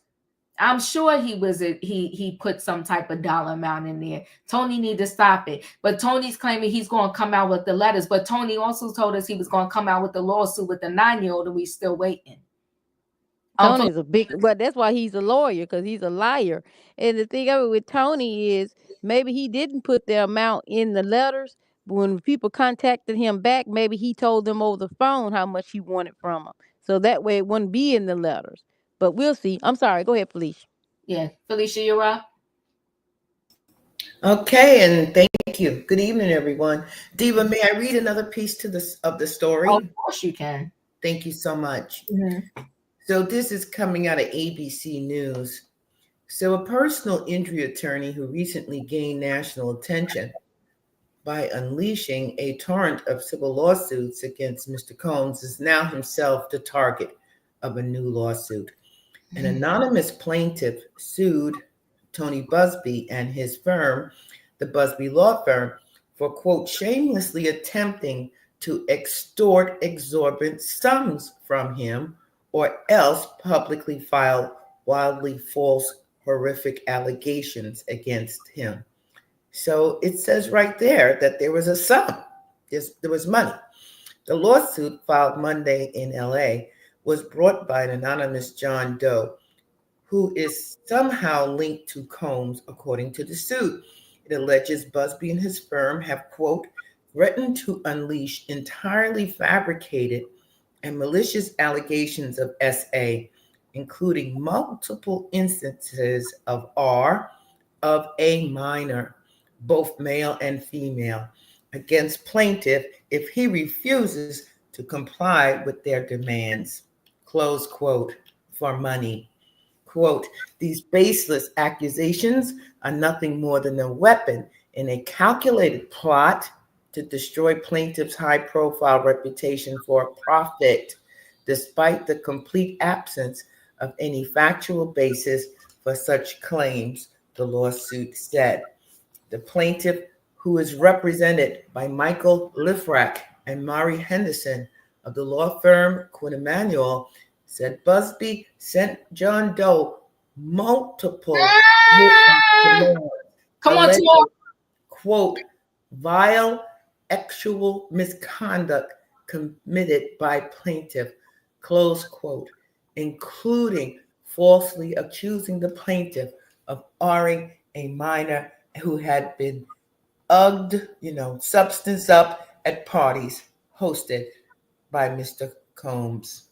I'm sure he put some type of dollar amount in there. Tony need to stop it. But Tony's claiming he's going to come out with the letters. But Tony also told us he was going to come out with the lawsuit with the 9-year-old, and we still waiting. Tony's but that's why he's a lawyer, because he's a liar. And the thing of it with Tony is maybe he didn't put the amount in the letters. But when people contacted him back, maybe he told them over the phone how much he wanted from them. So that way it wouldn't be in the letters. But we'll see. I'm sorry. Go ahead, Felicia. Yeah. Felicia, you're up. Okay, and thank you. Good evening, everyone. Diva, may I read another piece of the story? Oh, of course you can. Thank you so much. So this is coming out of ABC News. So a personal injury attorney who recently gained national attention by unleashing a torrent of civil lawsuits against Mr. Combs is now himself the target of a new lawsuit. An anonymous plaintiff sued Tony Buzbee and his firm, the Buzbee Law Firm, for, quote, shamelessly attempting to extort exorbitant sums from him, or else publicly file wildly false, horrific allegations against him. So it says right there that there was a sum. There was money. The lawsuit, filed Monday in LA, was brought by an anonymous John Doe, who is somehow linked to Combs, according to the suit. It alleges Buzbee and his firm have, quote, threatened to unleash entirely fabricated and malicious allegations of SA, including multiple instances of a minor, both male and female, against plaintiff if he refuses to comply with their demands, close quote, for money. quote, these baseless accusations are nothing more than a weapon in a calculated plot to destroy plaintiff's high-profile reputation for profit, despite the complete absence of any factual basis for such claims, the lawsuit said. The plaintiff, who is represented by Michael Lifrak and Mari Henderson of the law firm Quinn Emanuel, said Buzby sent John Doe multiple Come on, alleged, talk. quote, vile actual misconduct committed by plaintiff, close quote, including falsely accusing the plaintiff of R-ing a minor who had been ugged, substance up at parties hosted by Mr. Combs.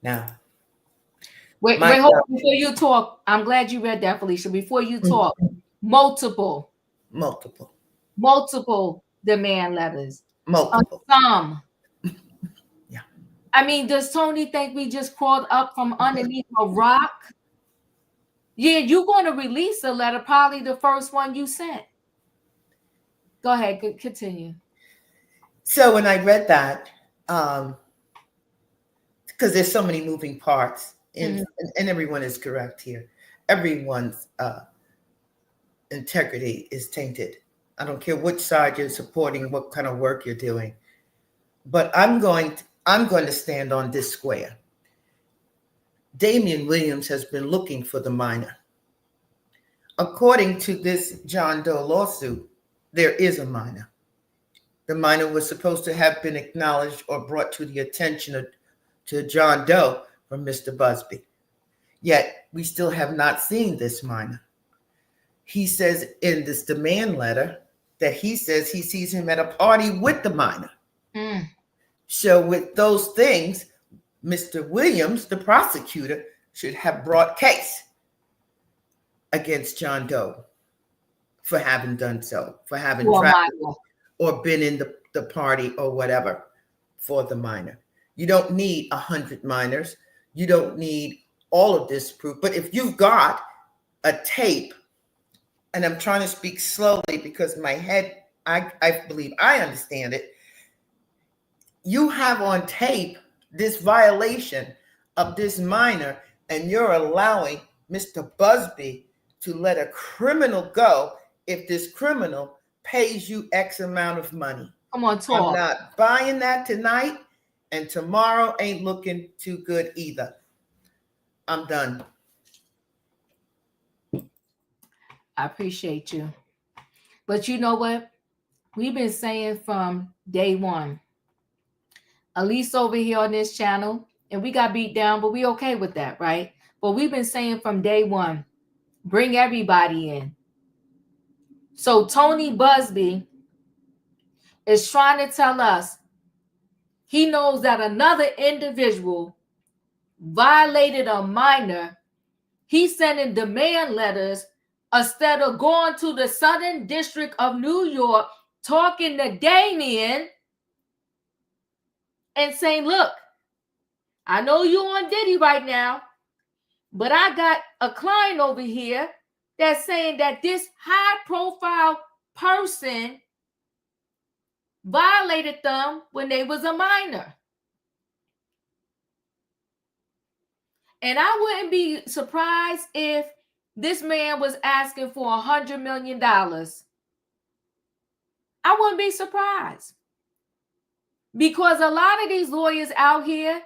Now, wait, hold on. Before you talk, I'm glad you read that, Felicia. Before you talk, multiple demand letters. Multiple. Some. Yeah. I mean, does Tony think we just crawled up from underneath a rock? Yeah, you're going to release a letter, probably the first one you sent. Go ahead, continue. So when I read that, because there's so many moving parts, and everyone is correct here. Everyone's integrity is tainted. I don't care which side you're supporting, what kind of work you're doing. But I'm going to stand on this square. Damian Williams has been looking for the minor. According to this John Doe lawsuit, there is a minor. The minor was supposed to have been acknowledged or brought to the attention to John Doe from Mr. Buzby. Yet we still have not seen this minor. He says in this demand letter that he says he sees him at a party with the minor. So with those things, Mr. Williams, the prosecutor, should have brought case against John Doe for having done so, for having traveled or been in the party or whatever for the minor. You don't need 100 minors. You don't need all of this proof. But if you've got a tape, and I'm trying to speak slowly because my head, I believe I understand it. You have on tape this violation of this minor, and you're allowing Mr. Buzby to let a criminal go if this criminal pays you X amount of money. Come on, talk. I'm not buying that tonight, and tomorrow ain't looking too good either. I'm done. I appreciate you. But you know what? We've been saying from day one, at least over here on this channel, and we got beat down, but we okay with that, right? But we've been saying from day one, bring everybody in. So Tony Buzby is trying to tell us he knows that another individual violated a minor. He's sending demand letters instead of going to the Southern District of New York, talking to Damian and saying, look, I know you on Diddy right now, but I got a client over here that's saying that this high-profile person violated them when they was a minor. And I wouldn't be surprised if this man was asking for $100 million. I wouldn't be surprised. Because a lot of these lawyers out here,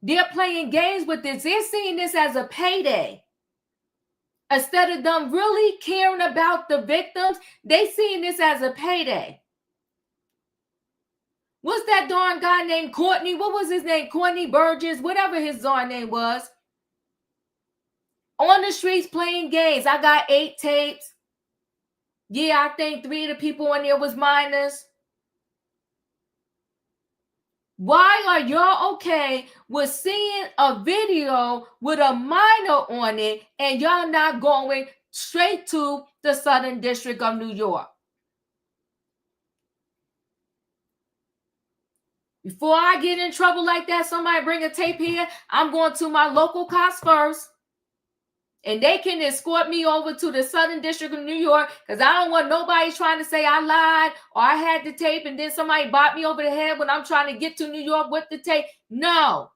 they're playing games with this. They're seeing this as a payday. Instead of them really caring about the victims, they seeing this as a payday. What's that darn guy named Courtney? What was his name? Courtney Burgess, whatever his darn name was. On the streets playing games. I got 8 tapes. Yeah, I think 3 of the people on there was minors. Why are y'all okay with seeing a video with a minor on it and y'all not going straight to the Southern District of New York? Before I get in trouble like that, somebody bring a tape here, I'm going to my local cops first. And they can escort me over to the Southern District of New York, because I don't want nobody trying to say I lied or I had the tape and then somebody bought me over the head when I'm trying to get to New York with the tape. No.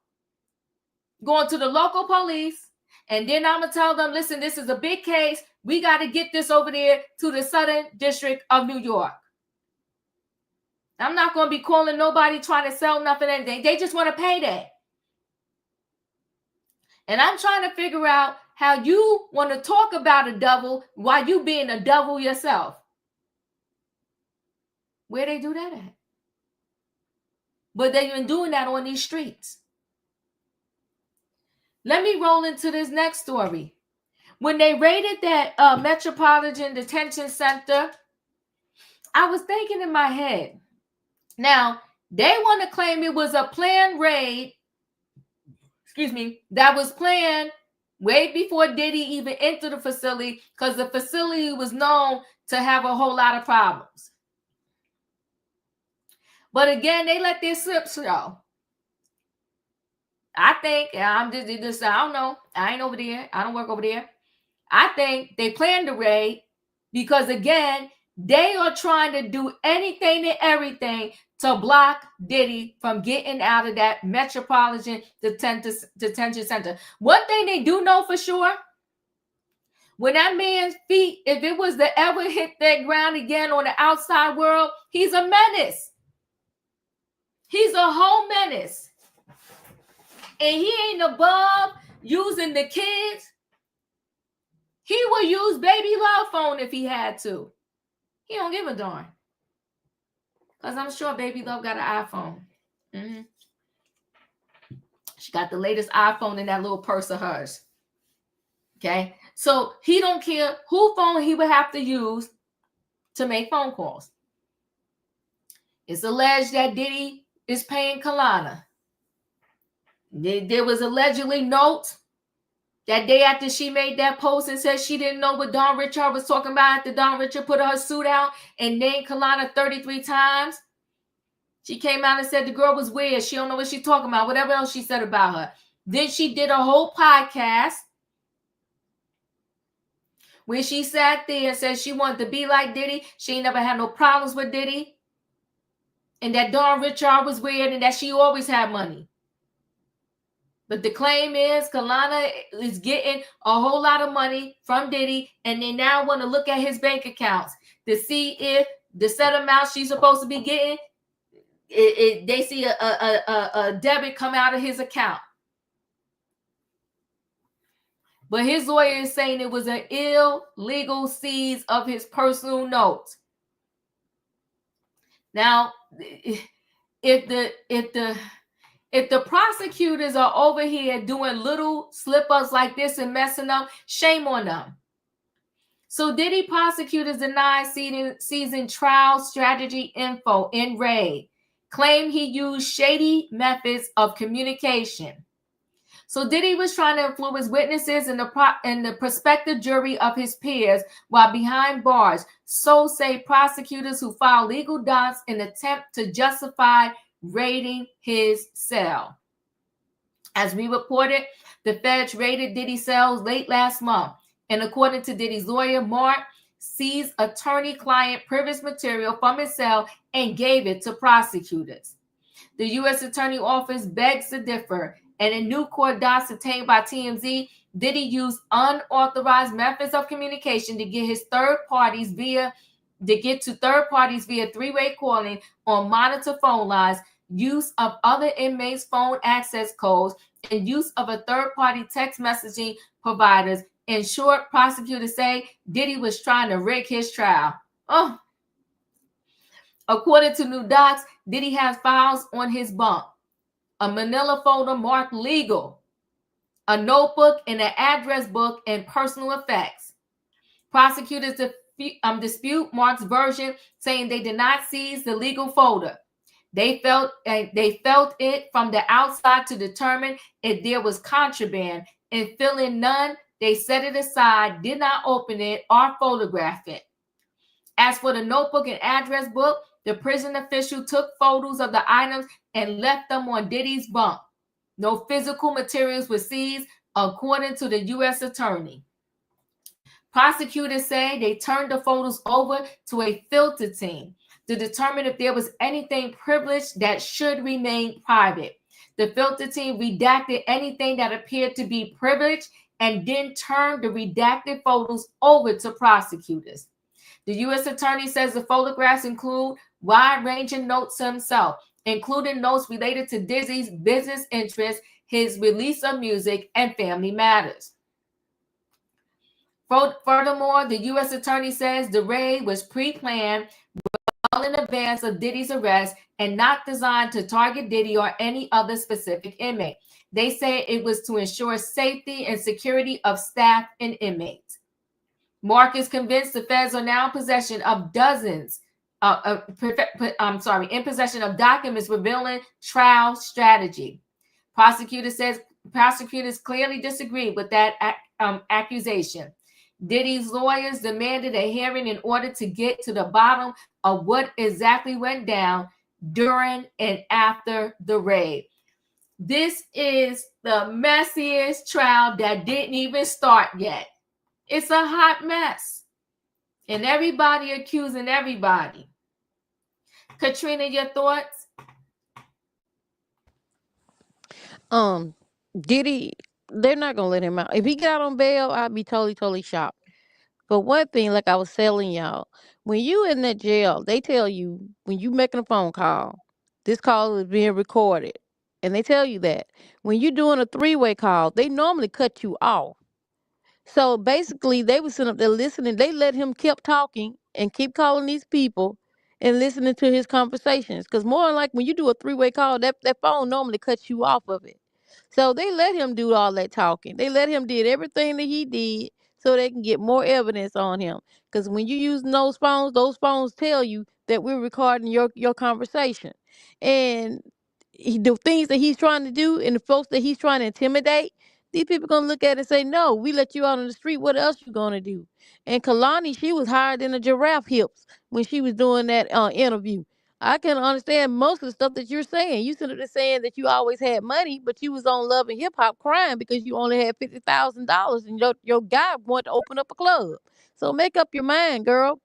Going to the local police, and then I'm going to tell them, listen, this is a big case. We got to get this over there to the Southern District of New York. I'm not going to be calling nobody trying to sell nothing. Anything. They just want to pay that. And I'm trying to figure out how you want to talk about a devil while you being a devil yourself. Where they do that at? But they've been doing that on these streets. Let me roll into this next story. When they raided that Metropolitan Detention Center, I was thinking in my head, now, they want to claim it was a planned raid, that was planned way before Diddy even entered the facility, because the facility was known to have a whole lot of problems. But again, they let their slips show. I think, I'm just, I don't know. I ain't over there. I don't work over there. I think they planned the raid because, again, they are trying to do anything and everything to block Diddy from getting out of that Metropolitan Detention Center. One thing they do know for sure, when that man's feet, if it was to ever hit that ground again on the outside world, he's a menace. He's a whole menace. And he ain't above using the kids. He would use baby love phone if he had to. He don't give a darn. Because I'm sure baby love got an iPhone. Mm-hmm. She got the latest iPhone in that little purse of hers. Okay? So he don't care who phone he would have to use to make phone calls. It's alleged that Diddy is paying Kalana. There was allegedly notes that day after she made that post and said she didn't know what Don Richard was talking about after Don Richard put her suit out and named Kalana 33 times. She came out and said the girl was weird. She don't know what she's talking about. Whatever else she said about her. Then she did a whole podcast where she sat there and said she wanted to be like Diddy. She ain't never had no problems with Diddy. And that Don Richard was weird and that she always had money. But the claim is Kalana is getting a whole lot of money from Diddy, and they now want to look at his bank accounts to see if the set amount she's supposed to be getting, they see a debit come out of his account. But his lawyer is saying it was an illegal seize of his personal notes. Now, if the prosecutors are over here doing little slip-ups like this and messing up, shame on them. So Diddy prosecutors deny seizing trial strategy info in raid. Claim he used shady methods of communication. So Diddy was trying to influence witnesses and the prospective jury of his peers while behind bars. So say prosecutors who filed legal docs in an attempt to justify raiding his cell. As we reported, the feds raided Diddy's cells late last month, and according to Diddy's lawyer, Mark seized attorney-client privileged material from his cell and gave it to prosecutors. The U.S. Attorney Office begs to differ, and in new court docs obtained by TMZ, Diddy used unauthorized methods of communication to get to third parties via three-way calling on monitor phone lines, use of other inmates' phone access codes, and use of a third-party text messaging providers. In short, prosecutors say Diddy was trying to rig his trial. Oh. According to new docs, Diddy has files on his bunk, a manila folder marked legal, a notebook and an address book and personal effects. Prosecutors dispute Mark's version, saying they did not seize the legal folder. They felt it from the outside to determine if there was contraband, and feeling none, they set it aside, did not open it or photograph it. As for the notebook and address book, The prison official took photos of the items and left them on Diddy's bunk. No physical materials were seized, according to the U.S. attorney. Prosecutors say they turned the photos over to a filter team to determine if there was anything privileged that should remain private. The filter team redacted anything that appeared to be privileged and then turned the redacted photos over to prosecutors. The U.S. attorney says the photographs include wide-ranging notes to himself, including notes related to Diddy's business interests, his release of music, and family matters. Furthermore, the U.S. attorney says the raid was pre-planned well in advance of Diddy's arrest and not designed to target Diddy or any other specific inmate. They say it was to ensure safety and security of staff and inmates. Mark is convinced the feds are now in possession of dozens in possession of documents revealing trial strategy. Prosecutors clearly disagree with that accusation. Diddy's lawyers demanded a hearing in order to get to the bottom of what exactly went down during and after the raid. This is the messiest trial that didn't even start yet. It's a hot mess. And everybody accusing everybody. Katrina, your thoughts? Diddy, they're not gonna let him out. If he got out on bail, I'd be totally shocked. But one thing, like I was telling y'all, when you in that jail, they tell you when you making a phone call, this call is being recorded. And they tell you that. When you doing a three-way call, they normally cut you off. So basically, they were sitting up there listening. They let him keep talking and keep calling these people and listening to his conversations. Because more than like when you do a three-way call, that phone normally cuts you off of it. So they let him do all that talking. They let him did everything that he did so they can get more evidence on him. Because when you use those phones tell you that we're recording your conversation. And the things that he's trying to do and the folks that he's trying to intimidate, these people gonna look at it and say, no, we let you out on the street. What else you gonna do? And Kalani, she was higher than a giraffe hips when she was doing that interview. I can understand most of the stuff that you're saying. You sitting there saying that you always had money, but you was on Love and Hip Hop crying because you only had $50,000 and your guy wanted to open up a club. So make up your mind, girl.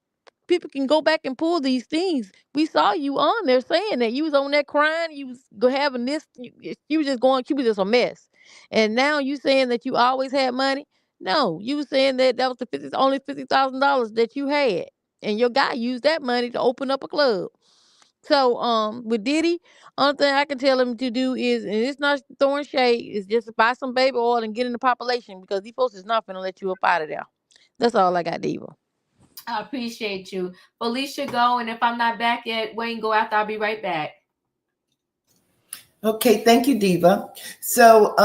People can go back and pull these things. We saw you on there saying that you was on there crying. You was having this. You was just going. You was just a mess. And now you saying that you always had money. No, you was saying that was only $50,000 that you had, and your guy used that money to open up a club. So with Diddy, only thing I can tell him to do is, and it's not throwing shade, is just buy some baby oil and get in the population because these folks is not gonna let you up out of there. That's all I got, Diva. I appreciate you. Felicia, go, and if I'm not back yet, Wayne, go after. I'll be right back. Okay, thank you, Diva. So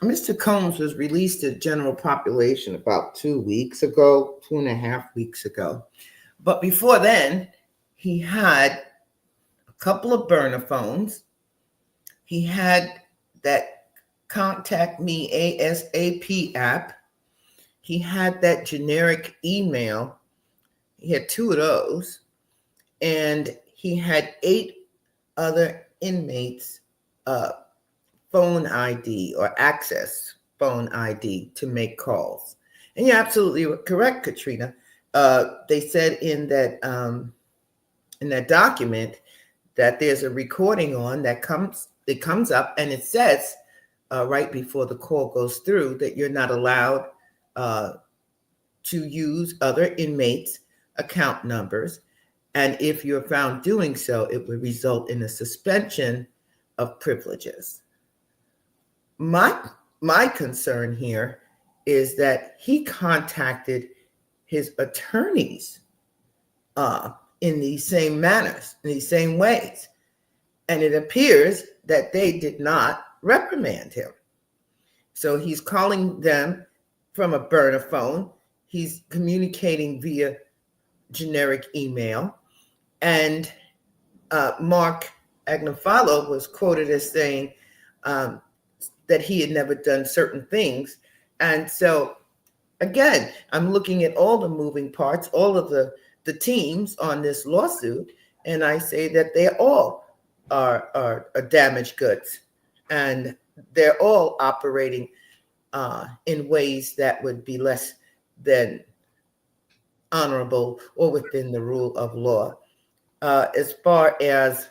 Mr. Combs was released to general population about 2 weeks ago, 2.5 weeks ago. But before then, he had a couple of burner phones. He had that Contact Me ASAP app. He had that generic email. He had 2 of those. And he had 8 other inmates' phone ID or access phone ID to make calls. And you're absolutely correct, Katrina. They said in that document that there's a recording on that comes up, and it says right before the call goes through that you're not allowed to use other inmates' account numbers. And if you're found doing so, it would result in a suspension of privileges. My concern here is that he contacted his attorneys in these same manners, in these same ways. And it appears that they did not reprimand him. So he's calling them from a burner phone. He's communicating via generic email. And Mark Agnifalo was quoted as saying that he had never done certain things. And so, again, I'm looking at all the moving parts, all of the teams on this lawsuit, and I say that they all are damaged goods, and they're all operating in ways that would be less than honorable or within the rule of law. As far as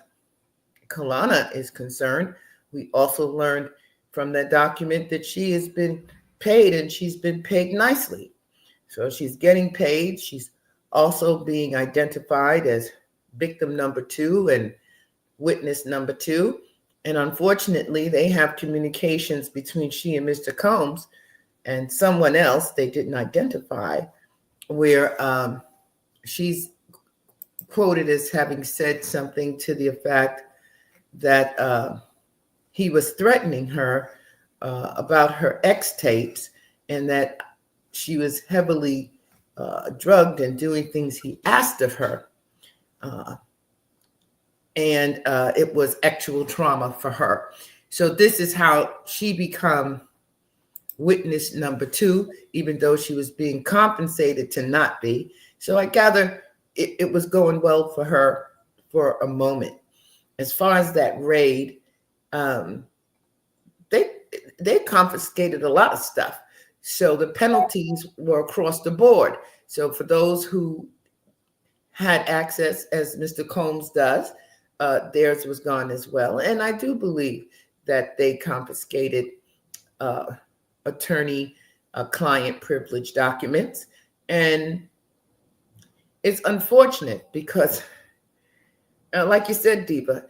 Kalana is concerned, we also learned from that document that she has been paid, and she's been paid nicely. So she's getting paid. She's also being identified as victim number 2 and witness number 2. And unfortunately, they have communications between she and Mr. Combs and someone else they didn't identify, where she's quoted as having said something to the effect that he was threatening her about her ex tapes, and that she was heavily drugged and doing things he asked of her. And it was actual trauma for her. So this is how she become witness number 2, even though she was being compensated to not be. So I gather it was going well for her for a moment. As far as that raid, they confiscated a lot of stuff. So the penalties were across the board. So for those who had access, as Mr. Combs does, theirs was gone as well. And I do believe that they confiscated attorney-client privilege documents. And it's unfortunate because, like you said, Diva,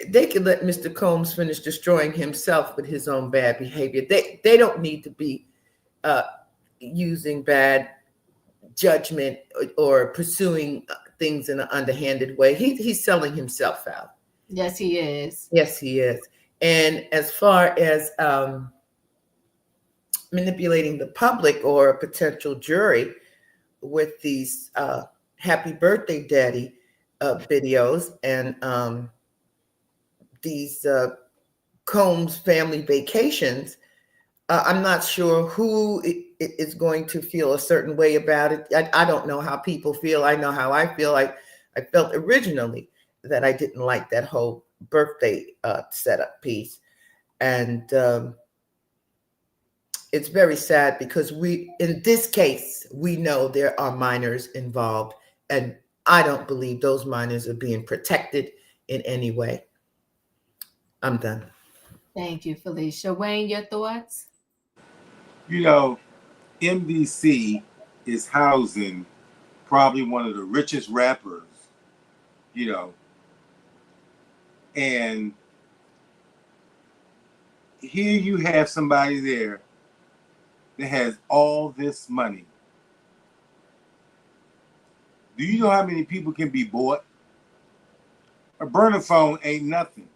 they could let Mr. Combs finish destroying himself with his own bad behavior. They don't need to be using bad judgment or pursuing things in an underhanded way. He's selling himself out. Yes, he is. Yes, he is. And as far as manipulating the public or a potential jury with these happy birthday daddy videos and these Combs family vacations, I'm not sure who is going to feel a certain way about it. I don't know how people feel. I know how I feel. I felt originally that I didn't like that whole birthday setup piece. And it's very sad because in this case, we know there are minors involved, and I don't believe those minors are being protected in any way. I'm done. Thank you, Felicia. Wayne, your thoughts? You know, MDC is housing probably one of the richest rappers, and here you have somebody there that has all this money. Do you know how many people can be bought? A burner phone ain't nothing.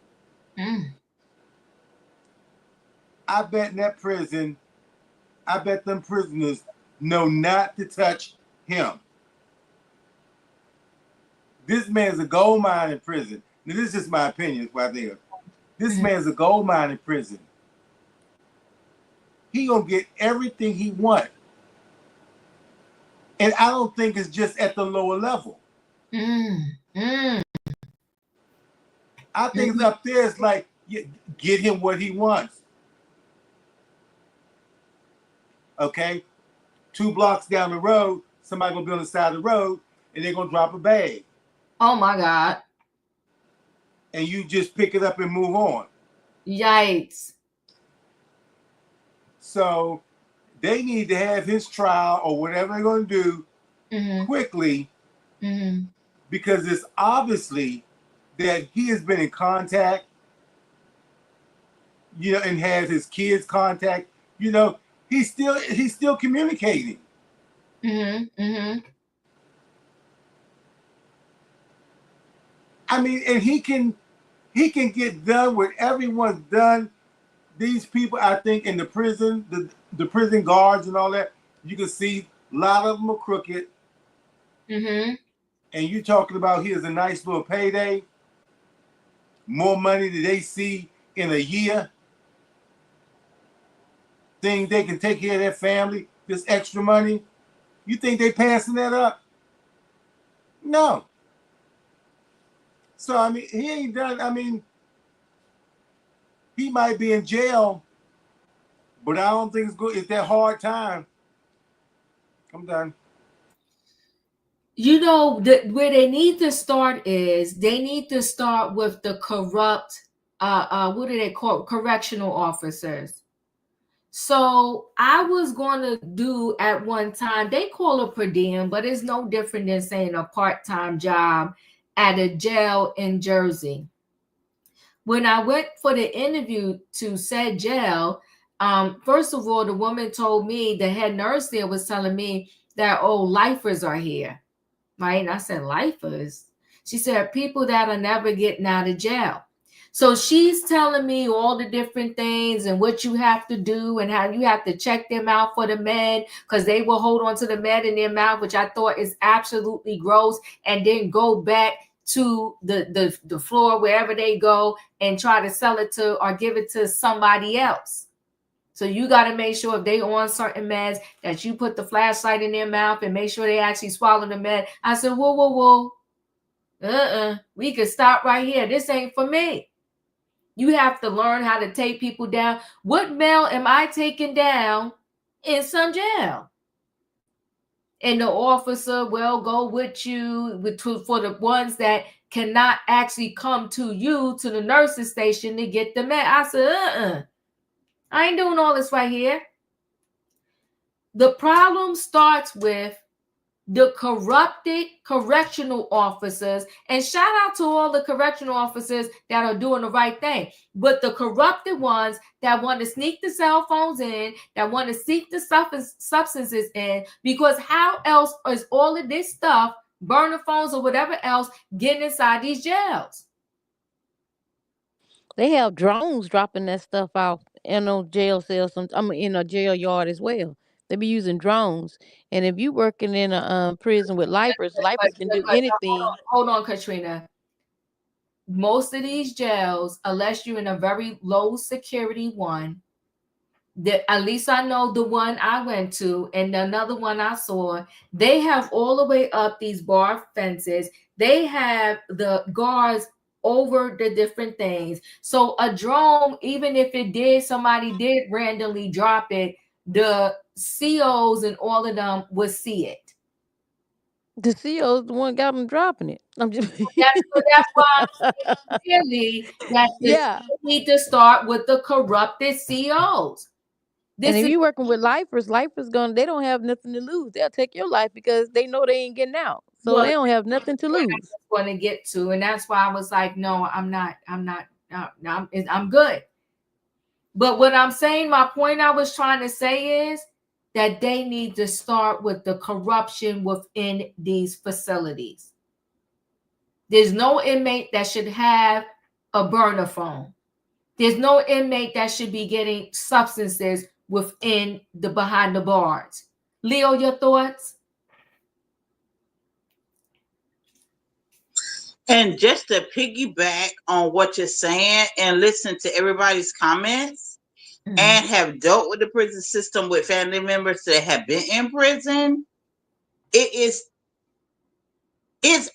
I bet in that prison, them prisoners know not to touch him. This man's a gold mine in prison. Now, this is just my opinion right there. This man's a gold mine in prison. He gonna get everything he want. And I don't think it's just at the lower level. I think it's up there. It's like, get him what he wants. Okay? 2 blocks down the road, somebody gonna be on the side of the road and they're gonna drop a bag. Oh my God. And you just pick it up and move on. Yikes. So they need to have his trial or whatever they're gonna do quickly, because it's obviously that he has been in contact, and has his kids' contact. He's still communicating. I mean, and he can get done what everyone's done. These people, I think, in the prison, the prison guards and all that, you can see a lot of them are crooked. And you talking about here's a nice little payday, more money than they see in a year. Think they can take care of their family, this extra money. You think they passing that up? No. So I mean, he ain't done. I mean, he might be in jail, but I don't think it's good. It's that hard time. I'm done. You know, where they need to start is they need to start with the corrupt, what do they call correctional officers. So I was going to do at one time, they call it per diem, but it's no different than saying a part-time job at a jail in Jersey. When I went for the interview to said jail, first of all, the woman told me, the head nurse there was telling me that, oh, lifers are here, right? And I said, lifers? She said, people that are never getting out of jail. So she's telling me all the different things and what you have to do and how you have to check them out for the med, because they will hold on to the med in their mouth, which I thought is absolutely gross, and then go back to the floor wherever they go and try to sell it to or give it to somebody else. So you got to make sure if they on certain meds that you put the flashlight in their mouth and make sure they actually swallow the med. I said, whoa. We could stop right here. This ain't for me. You have to learn how to take people down. What male am I taking down in some jail? And the officer will go with you for the ones that cannot actually come to you, to the nurse's station to get the med. I said, I ain't doing all this right here. The problem starts with the corrupted correctional officers, and shout out to all the correctional officers that are doing the right thing, but the corrupted ones that want to sneak the cell phones in, that want to sneak the substances in, because how else is all of this stuff, burner phones or whatever else, getting inside these jails? They have drones dropping that stuff off in a jail cell. In a jail yard as well. They be using drones. And if you working in a prison with lifers can do anything. Hold on, Katrina. Most of these jails, unless you're in a very low security one, that at least I know the one I went to and another one I saw, they have all the way up these bar fences. They have the guards over the different things. So a drone, even if somebody did randomly drop it, the COs and all of them would see it. The CO's the one got them dropping it. I'm just that's why I'm saying clearly that yeah. need to start with the corrupted COs. And if you're working with lifers they don't have nothing to lose. They'll take your life because they know they ain't getting out. So they don't have nothing to lose. Want to get to, and that's why I was like, no, I'm good. But what I'm saying, my point I was trying to say is that they need to start with the corruption within these facilities. There's no inmate that should have a burner phone. There's no inmate that should be getting substances within behind the bars. Leo, your thoughts? And just to piggyback on what you're saying and listen to everybody's comments, and have dealt with the prison system with family members that have been in prison, it's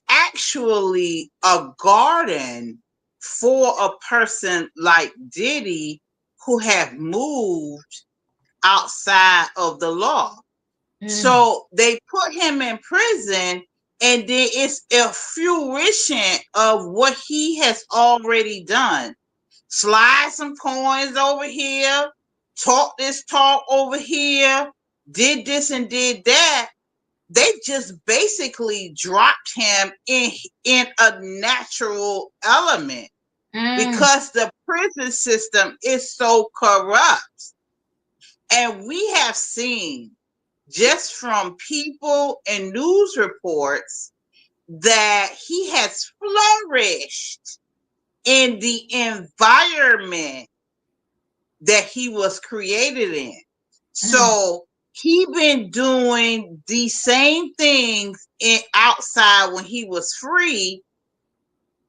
actually a garden for a person like Diddy who have moved outside of the law. So they put him in prison, and then it's a fruition of what he has already done. Slide some coins over here, talk this talk over here, did this and did that. They just basically dropped him in a natural element because the prison system is so corrupt. And we have seen just from people and news reports that he has flourished in the environment that he was created in. So he been doing the same things outside when he was free.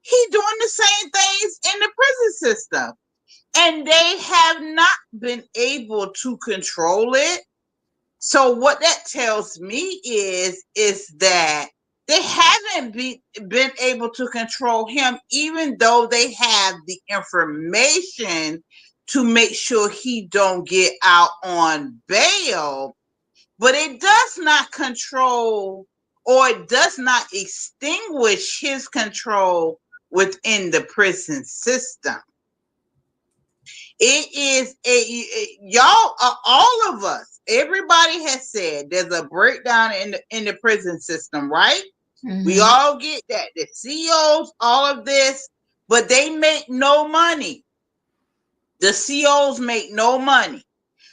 He doing the same things in the prison system. And they have not been able to control it. So what that tells me is that they haven't been able to control him, even though they have the information to make sure he don't get out on bail. But it does not control, or it does not extinguish his control within the prison system. It is y'all, all of us, everybody has said there's a breakdown in the prison system, right? Mm-hmm. We all get that. The COs, all of this, but they make no money. The COs make no money.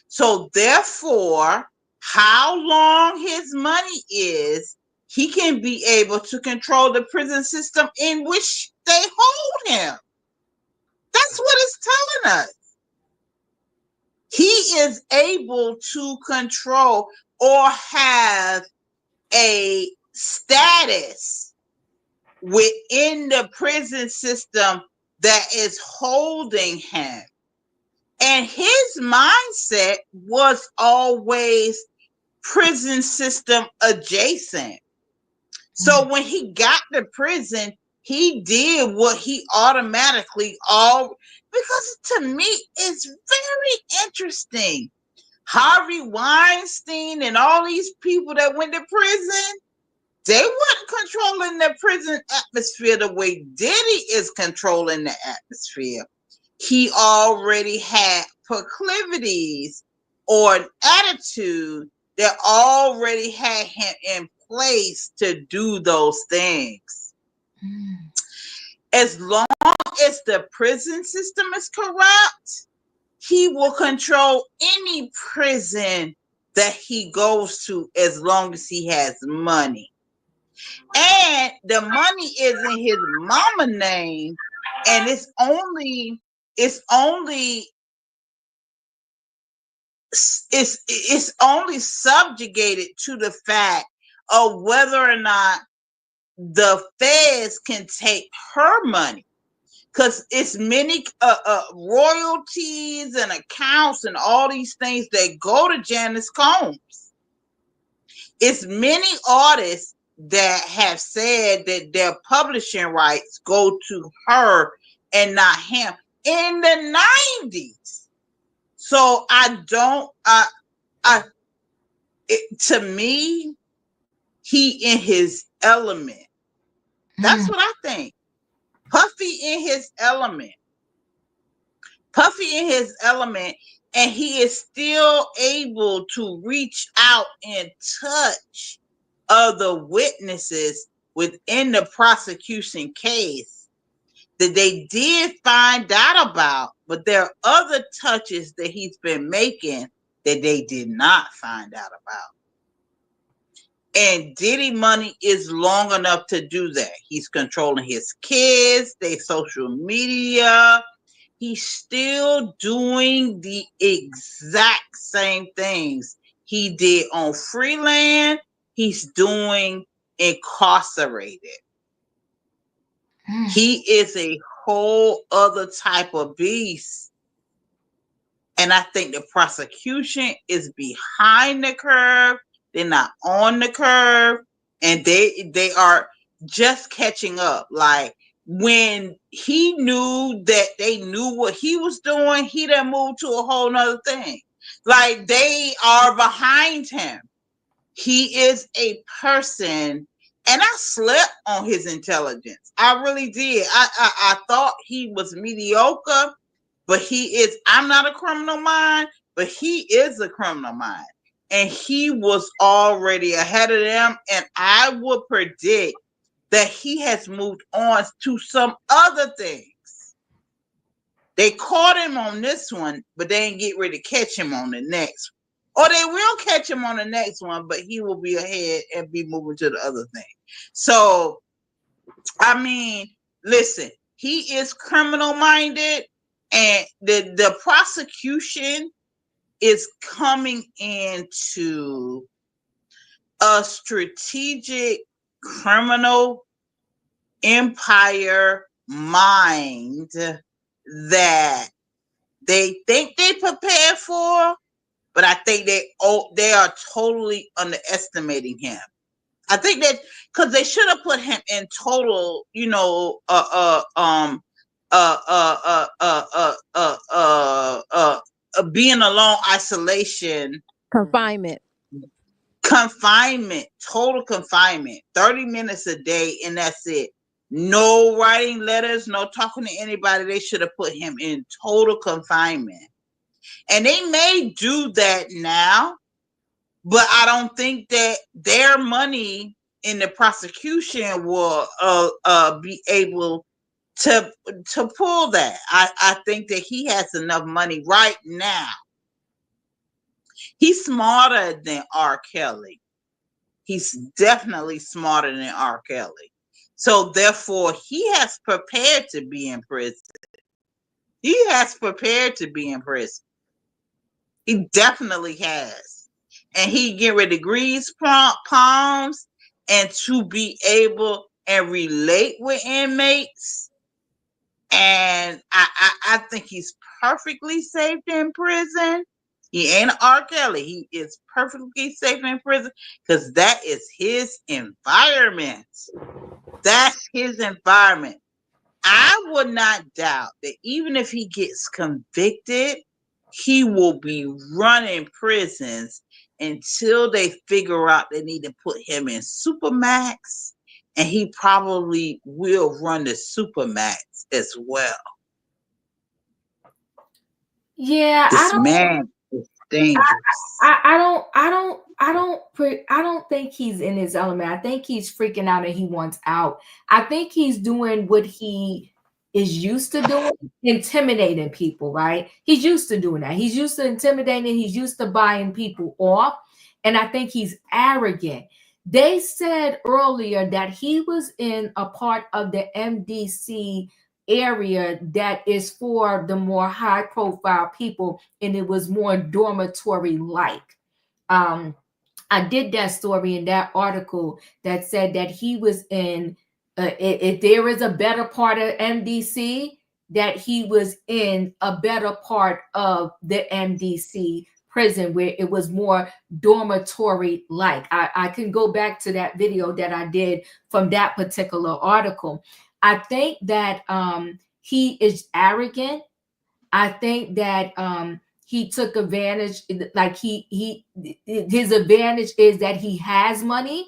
So therefore, how long his money is, he can be able to control the prison system in which they hold him. That's what it's telling us. He is able to control or have a status within the prison system that is holding him. And his mindset was always prison system adjacent. So when he got to prison, he did what he automatically because to me, it's very interesting. Harvey Weinstein and all these people that went to prison, they weren't controlling the prison atmosphere the way Diddy is controlling the atmosphere. He already had proclivities or an attitude that already had him in place to do those things. As long as the prison system is corrupt, he will control any prison that he goes to as long as he has money. And the money is in his mama name, and it's only subjugated to the fact of whether or not the feds can take her money, because it's many royalties and accounts and all these things that go to Janice Combs. It's many artists that have said that their publishing rights go to her and not him in the 90s. So to me, he in his element. That's what I think. Puffy in his element. Puffy in his element, and he is still able to reach out and touch other witnesses within the prosecution case that they did find out about, but there are other touches that he's been making that they did not find out about. And Diddy money is long enough to do that. He's controlling his kids, their social media. He's still doing the exact same things he did on Freeland. He's doing incarcerated. He is a whole other type of beast. And I think the prosecution is behind the curve. They're not on the curve, and they are just catching up. Like when he knew that they knew what he was doing, he done moved to a whole nother thing. Like they are behind him. He is a person, and I slept on his intelligence. I really did. I thought he was mediocre, but he is. I'm not a criminal mind, but he is a criminal mind. And he was already ahead of them. And I would predict that he has moved on to some other things. They caught him on this one, but they didn't get ready to catch him on the next one. Or they will catch him on the next one, but he will be ahead and be moving to the other thing. So, I mean, listen, he is criminal minded, and the prosecution is coming into a strategic criminal empire mind that they think they prepared for, but I think they are totally underestimating him. I think that because they should have put him in total, being alone isolation, Confinement. confinement, total confinement, 30 minutes a day, and that's it. No writing letters, no talking to anybody. They should have put him in total confinement. And they may do that now, but I don't think that their money in the prosecution will be able to pull that. I think that he has enough money right now. He's smarter than R. Kelly. He's definitely smarter than R. Kelly. So therefore, he has prepared to be in prison. He has prepared to be in prison. He definitely has. And he get ready to grease palms and to be able and relate with inmates. And I think he's perfectly safe in prison. He ain't R. Kelly. He is perfectly safe in prison because that is his environment. That's his environment. I would not doubt that even if he gets convicted, he will be running prisons until they figure out they need to put him in Supermax, and he probably will run the Supermax as well. Yeah, this man is dangerous. I don't think he's in his element. I think he's freaking out and he wants out. I think he's doing what he is used to doing, intimidating people, right? He's used to doing that. He's used to intimidating. He's used to buying people off. And I think he's arrogant. They said earlier that he was in a part of the MDC area that is for the more high profile people, and it was more dormitory like. I did that story in that article that said that he was in if there is a better part of MDC, that he was in a better part of the MDC prison where it was more dormitory like. I can go back to that video that I did from that particular article. I think that he is arrogant. I think that he took advantage, like his advantage is that he has money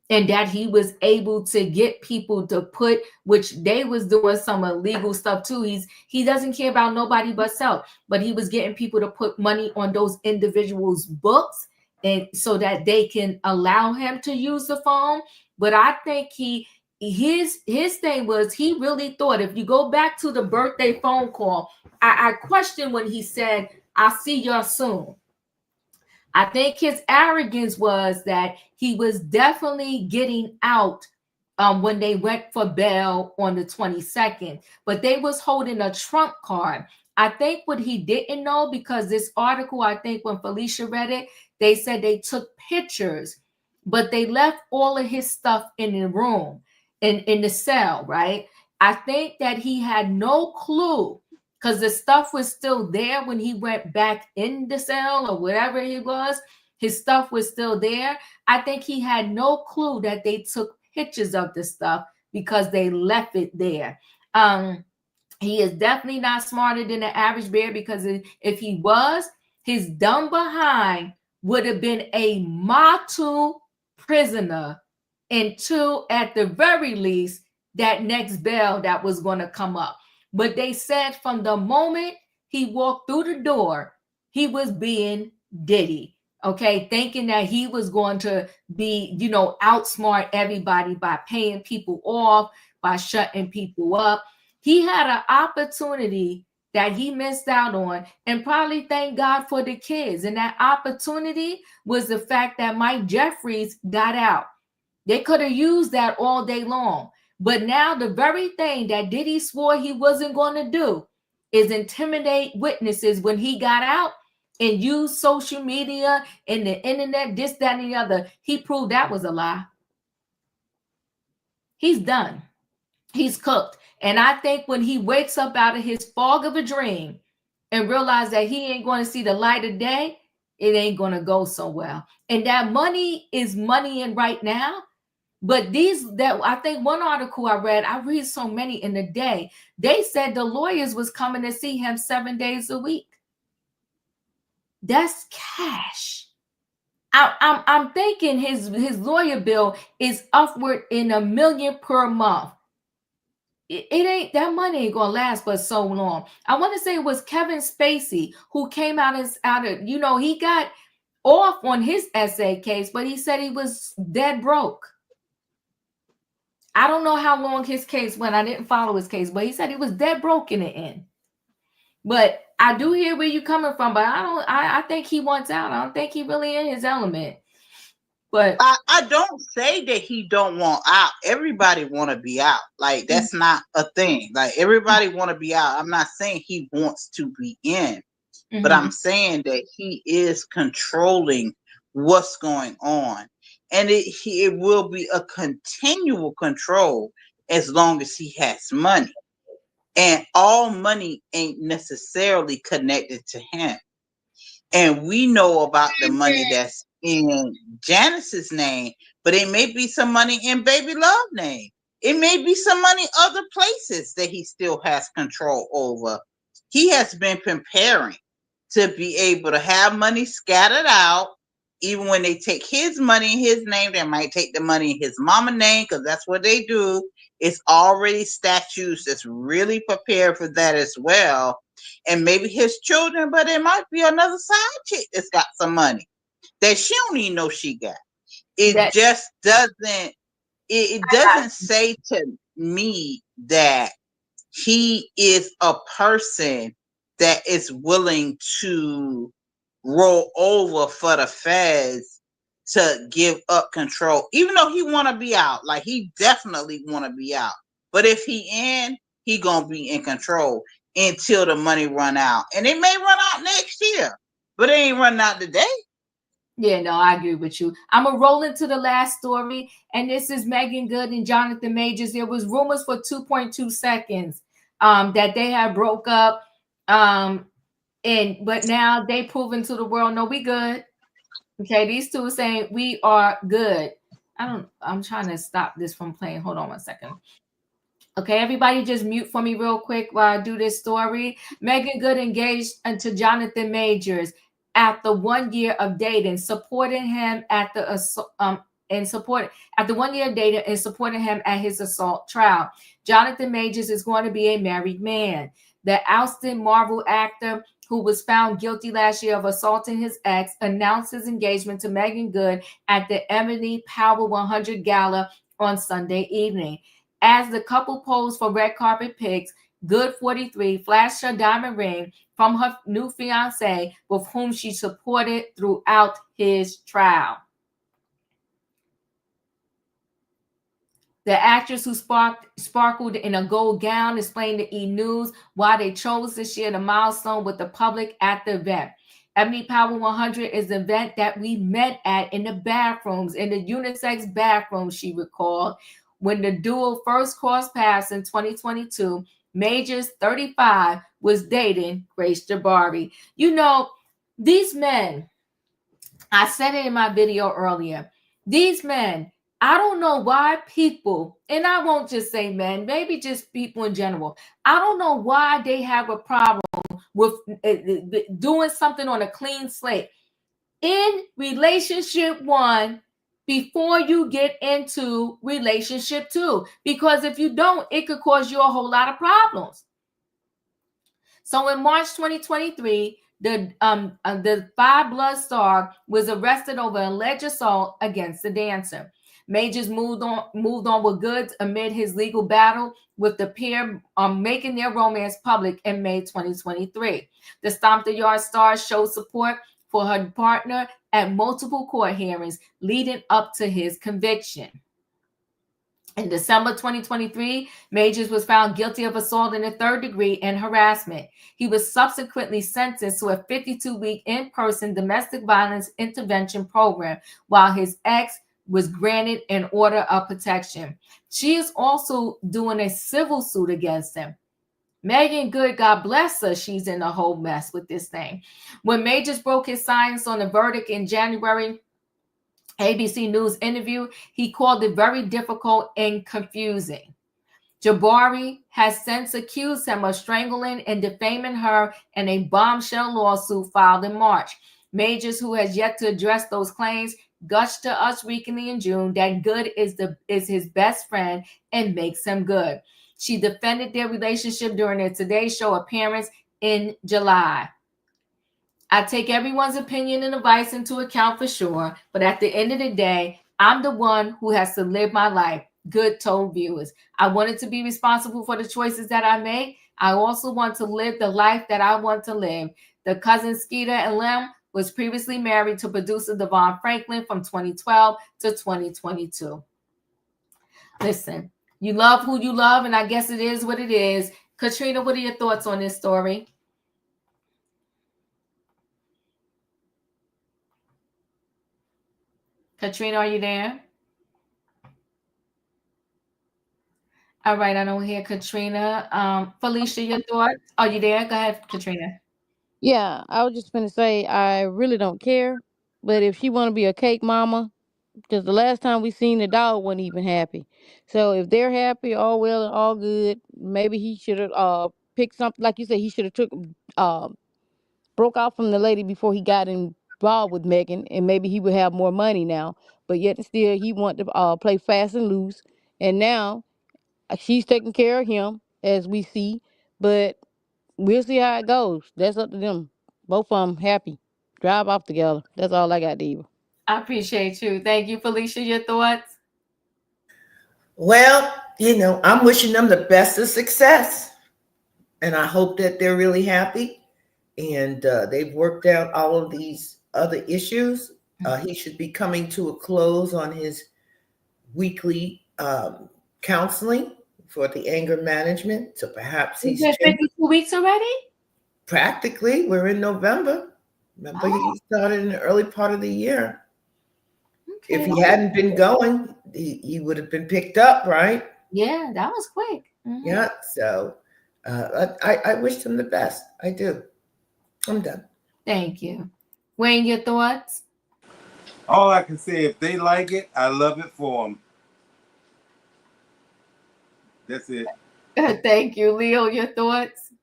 and that he was able to get people to put, which they was doing some illegal stuff too. He doesn't care about nobody but self, but he was getting people to put money on those individuals' books and so that they can allow him to use the phone. But I think his thing was he really thought, if you go back to the birthday phone call, I questioned when he said, "I'll see you soon." I think his arrogance was that he was definitely getting out when they went for bail on the 22nd, but they was holding a trump card. I think what he didn't know, because this article, I think when Felicia read it, they said they took pictures, but they left all of his stuff in the room, in the cell, right? I think that he had no clue, because the stuff was still there when he went back in the cell or wherever he was. His stuff was still there. I think he had no clue that they took pictures of the stuff because they left it there. He is definitely not smarter than the average bear, because if he was, his dumb behind would have been a model prisoner until, at the very least, that next bail that was going to come up. But they said from the moment he walked through the door, he was being Diddy, okay, thinking that he was going to be, outsmart everybody by paying people off, by shutting people up. He had an opportunity that he missed out on, and probably thank God for the kids. And that opportunity was the fact that Mike Jeffries got out. They could have used that all day long. But now the very thing that Diddy swore he wasn't going to do is intimidate witnesses when he got out and use social media and the internet, this, that, and the other. He proved that was a lie. He's done. He's cooked. And I think when he wakes up out of his fog of a dream and realizes that he ain't going to see the light of day, it ain't gonna go so well. And that money is money in right now. But I think one article I read so many in a day. They said the lawyers was coming to see him 7 days a week. That's cash. I'm thinking his lawyer bill is upward in $1 million per month. It ain't, that money ain't gonna last but so long. I want to say it was Kevin Spacey who came out of, he got off on his essay case, but he said he was dead broke. I don't know how long his case went. I didn't follow his case, but he said he was dead broke in the end. But I do hear where you're coming from, but I think he wants out. I don't think he really in his element. But I don't say that he don't want out. Everybody want to be out. Like, that's not a thing. Like, everybody want to be out. I'm not saying he wants to be in, but I'm saying that he is controlling what's going on. And it will be a continual control as long as he has money. And all money ain't necessarily connected to him. And we know about the money that's in Janice's name, but it may be some money in Baby Love's name. It may be some money other places that he still has control over. He has been preparing to be able to have money scattered out. Even when they take his money in his name, they might take the money in his mama's name, because that's what they do. It's already statutes that's really prepared for that as well. And maybe his children, but it might be another side chick that's got some money that she don't even know she got. It doesn't say to me that he is a person that is willing to roll over for the feds to give up control, even though he want to be out. Like, he definitely want to be out. But if he in, he gonna be in control until the money run out. And it may run out next year, but it ain't running out today. Yeah, no, I agree with you. I'm going to roll into the last story, and this is Meagan Good and Jonathan Majors. There was rumors for 2.2 seconds that they had broke up, but now they proven to the world, no, we good. Okay, these two are saying we are good. I'm trying to stop this from playing. Hold on one second. Okay, everybody just mute for me real quick while I do this story. Meagan Good engaged to Jonathan Majors after 1 year of dating, supporting him at the after 1 year of dating and supporting him at his assault trial. Jonathan Majors is going to be a married man. The ousted Marvel actor, who was found guilty last year of assaulting his ex, announced his engagement to Meagan Good at the Emily Power 100 Gala on Sunday evening. As the couple posed for red carpet pics, Good 43 flashed her diamond ring from her new fiance, with whom she supported throughout his trial. The actress, who sparkled in a gold gown, explained to E! News why they chose to share the milestone with the public at the event. Emily Power 100 is the event that we met at in the bathrooms, in the unisex bathrooms, she recalled. When the duo first crossed paths in 2022, Majors, 35, was dating Grace Jabbari. You know, these men, I said it in my video earlier, these men, I don't know why people, and I won't just say men, maybe just people in general, I don't know why they have a problem with doing something on a clean slate. In relationship 1, before you get into relationship 2, because if you don't, it could cause you a whole lot of problems. So in March 2023, the Five Blood star was arrested over alleged assault against the dancer. Majors moved on with Goods amid his legal battle with the pair, making their romance public in May 2023. The Stomp the Yard star showed support for her partner at multiple court hearings leading up to his conviction. In December 2023, Majors was found guilty of assault in the 3rd degree and harassment. He was subsequently sentenced to a 52-week in-person domestic violence intervention program, while his ex was granted an order of protection. She is also doing a civil suit against him. Meagan Good, God bless her, she's in a whole mess with this thing. When Majors broke his silence on the verdict in January, ABC News interview, he called it very difficult and confusing. Jabbari has since accused him of strangling and defaming her in a bombshell lawsuit filed in March. Majors, who has yet to address those claims, gushed to Us Weekly in June that Good is his best friend and makes him good. She defended their relationship during their Today Show appearance in July. I take everyone's opinion and advice into account for sure, but at the end of the day, I'm the one who has to live my life. Good told viewers. I wanted to be responsible for the choices that I make. I also want to live the life that I want to live. The cousins Skeeter and Lem was previously married to producer Devon Franklin from 2012 to 2022. Listen, you love who you love, and I guess it is what it is. Katrina, what are your thoughts on this story? Katrina, are you there? All right, I don't hear Katrina. Felicia, your thoughts? Are you there? Go ahead, Katrina. Yeah, I was just gonna say I really don't care, but if she want to be a cake mama, because the last time we seen the dog wasn't even happy. So if they're happy, all well and all good, maybe he should have picked something like you said. He should have took broke out from the lady before he got involved with Meagan, and maybe he would have more money now. But yet and still, he wanted to play fast and loose, and now she's taking care of him as we see. But we'll see how it goes. That's up to them. Both of them happy. Drive off together. That's all I got, Diva. I appreciate you. Thank you, Felicia. Your thoughts? Well, I'm wishing them the best of success. And I hope that they're really happy and they've worked out all of these other issues. He should be coming to a close on his weekly counseling for the anger management. So perhaps he's been 52 weeks already? Practically. We're in November. Remember, he started in the early part of the year. Okay. If he hadn't been going, he would have been picked up, right? Yeah, that was quick. Mm-hmm. Yeah, so I wish him the best. I do. I'm done. Thank you. Wayne, your thoughts? All I can say, if they like it, I love it for them. That's it. Thank you. Leo, your thoughts?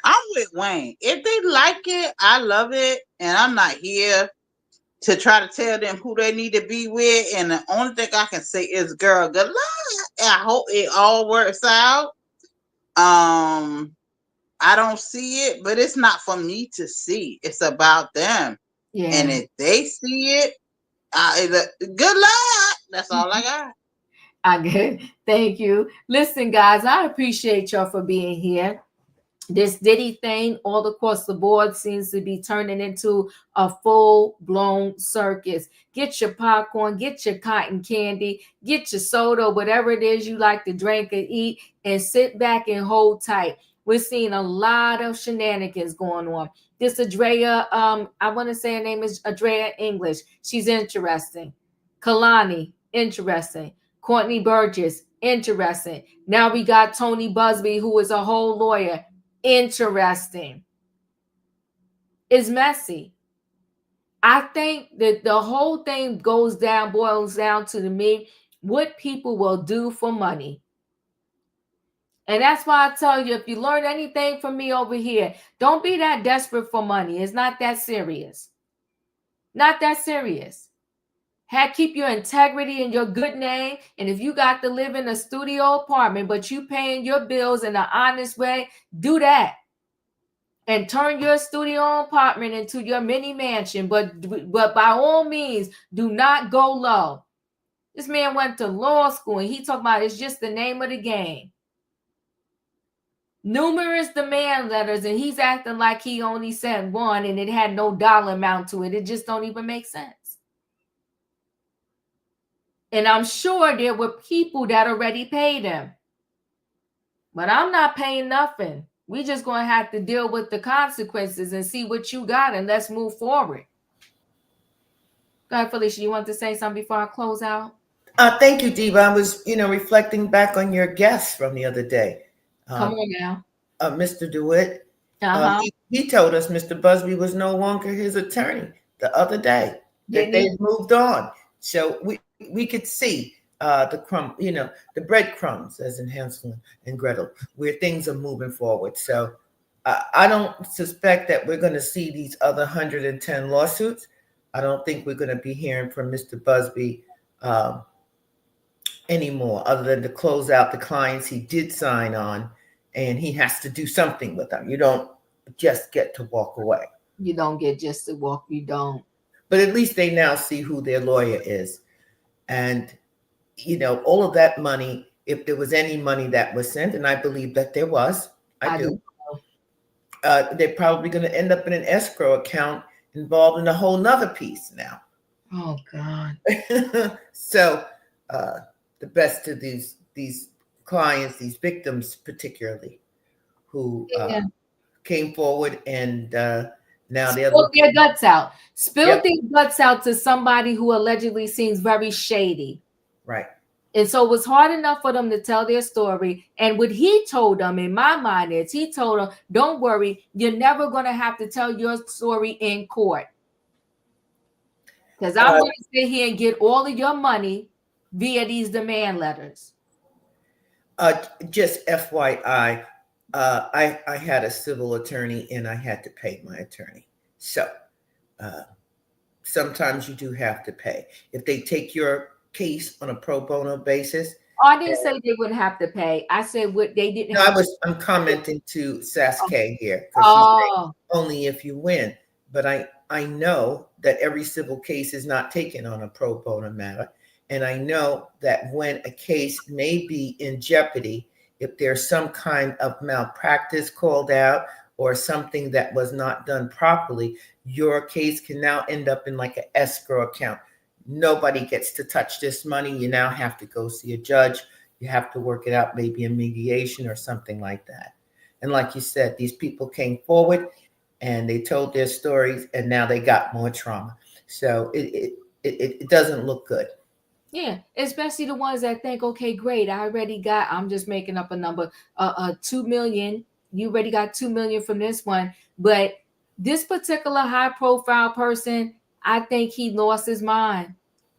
I'm with Wayne. If they like it, I love it. And I'm not here to try to tell them who they need to be with. And the only thing I can say is, girl, good luck. I hope it all works out. I don't see it, but it's not for me to see. It's about them. Yeah. And if they see it, good luck. That's all I got. I get. Thank you. Listen, guys, I appreciate y'all for being here. This Diddy thing all across the board seems to be turning into a full-blown circus. Get your popcorn, get your cotton candy, get your soda, whatever it is you like to drink and eat, and sit back and hold tight. We're seeing a lot of shenanigans going on. This Adrea, I want to say her name is Adrea English. She's interesting. Kalani, interesting. Courtney Burgess, interesting. Now we got Tony Buzbee, who is a whole lawyer. Interesting. It's messy. I think that the whole thing boils down to me, what people will do for money. And that's why I tell you, if you learn anything from me over here, don't be that desperate for money. It's not that serious. Not that serious. Keep your integrity and your good name. And if you got to live in a studio apartment, but you paying your bills in an honest way, do that. And turn your studio apartment into your mini mansion. But by all means, do not go low. This man went to law school and he talking about it's just the name of the game. Numerous demand letters, and he's acting like he only sent one and it had no dollar amount to it. It just don't even make sense. And I'm sure there were people that already paid him. But I'm not paying nothing. We just going to have to deal with the consequences and see what you got, and let's move forward. Go ahead, Felicia. You want to say something before I close out? Thank you, Diva. I was, reflecting back on your guest from the other day. Come on now. Mr. DeWitt. Uh-huh. He told us Mr. Buzby was no longer his attorney the other day, that they moved on. So we could see the breadcrumbs, as in Hansel and Gretel, where things are moving forward. So I don't suspect that we're going to see these other 110 lawsuits. I don't think we're going to be hearing from Mr. Buzby anymore, other than to close out the clients he did sign on, and he has to do something with them. You don't just get to walk away. You don't get just to walk. You don't. But at least they now see who their lawyer is. And, all of that money, if there was any money that was sent, and I believe that there was, I do. They're probably going to end up in an escrow account involved in a whole nother piece now. Oh, God. So the best to these clients, these victims particularly, who came forward and now they're spilled their guts out. Spilled their guts out to somebody who allegedly seems very shady. Right. And so it was hard enough for them to tell their story. And what he told them, in my mind, is he told them, don't worry, you're never going to have to tell your story in court. Because I'm going to sit here and get all of your money via these demand letters. Just FYI, I had a civil attorney and I had to pay my attorney. So sometimes you do have to pay. If they take your case on a pro bono basis. I didn't say they wouldn't have to pay. I said what they didn't. No, I'm commenting to Sasuke here. Oh. Only if you win. But I know that every civil case is not taken on a pro bono matter. And I know that when a case may be in jeopardy, if there's some kind of malpractice called out or something that was not done properly, your case can now end up in like an escrow account. Nobody gets to touch this money. You now have to go see a judge. You have to work it out, maybe in mediation or something like that. And like you said, these people came forward and they told their stories, and now they got more trauma. So it doesn't look good. Yeah, especially the ones that think, okay, great, I'm just making up a number, 2 million. You already got 2 million from this one. But this particular high profile person, I think he lost his mind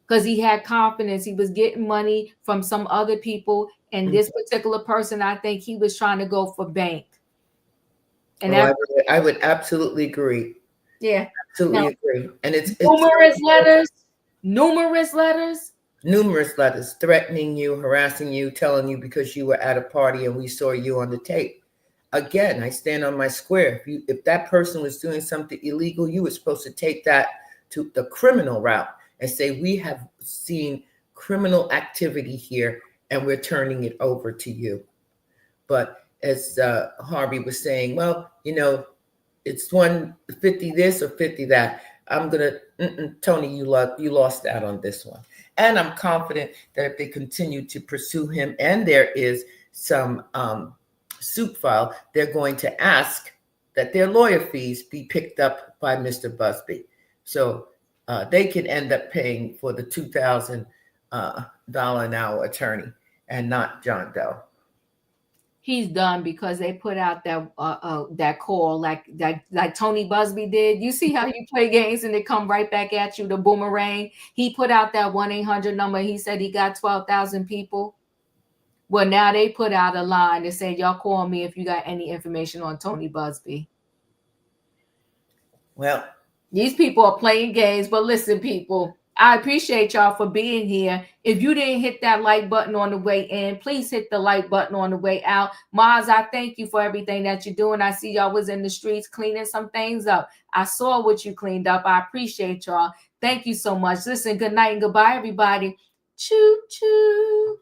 because he had confidence. He was getting money from some other people. And this particular person, I think he was trying to go for bank. And I would absolutely agree. Yeah. Absolutely agree. And it's numerous letters threatening you, harassing you, telling you because you were at a party and we saw you on the tape. Again, I stand on my square. If that person was doing something illegal, you were supposed to take that to the criminal route and say, we have seen criminal activity here and we're turning it over to you. But as Harvey was saying, well, it's 150 this or 50 that. I'm going to, Tony, you lost out on this one. And I'm confident that if they continue to pursue him and there is some suit file, they're going to ask that their lawyer fees be picked up by Mr. Buzby. So they can end up paying for the $2,000 an hour attorney and not John Doe. He's done because they put out that call like Tony Buzby did. You see how you play games and they come right back at you, the boomerang. He put out that 1-800 number. He said he got 12,000 people. Well, now they put out a line that said, y'all call me if you got any information on Tony Buzby. Well, these people are playing games, but listen, people, I appreciate y'all for being here. If you didn't hit that like button on the way in, please hit the like button on the way out. Maz, I thank you for everything that you're doing. I see y'all was in the streets cleaning some things up. I saw what you cleaned up. I appreciate y'all. Thank you so much. Listen, good night and goodbye, everybody. Choo, choo.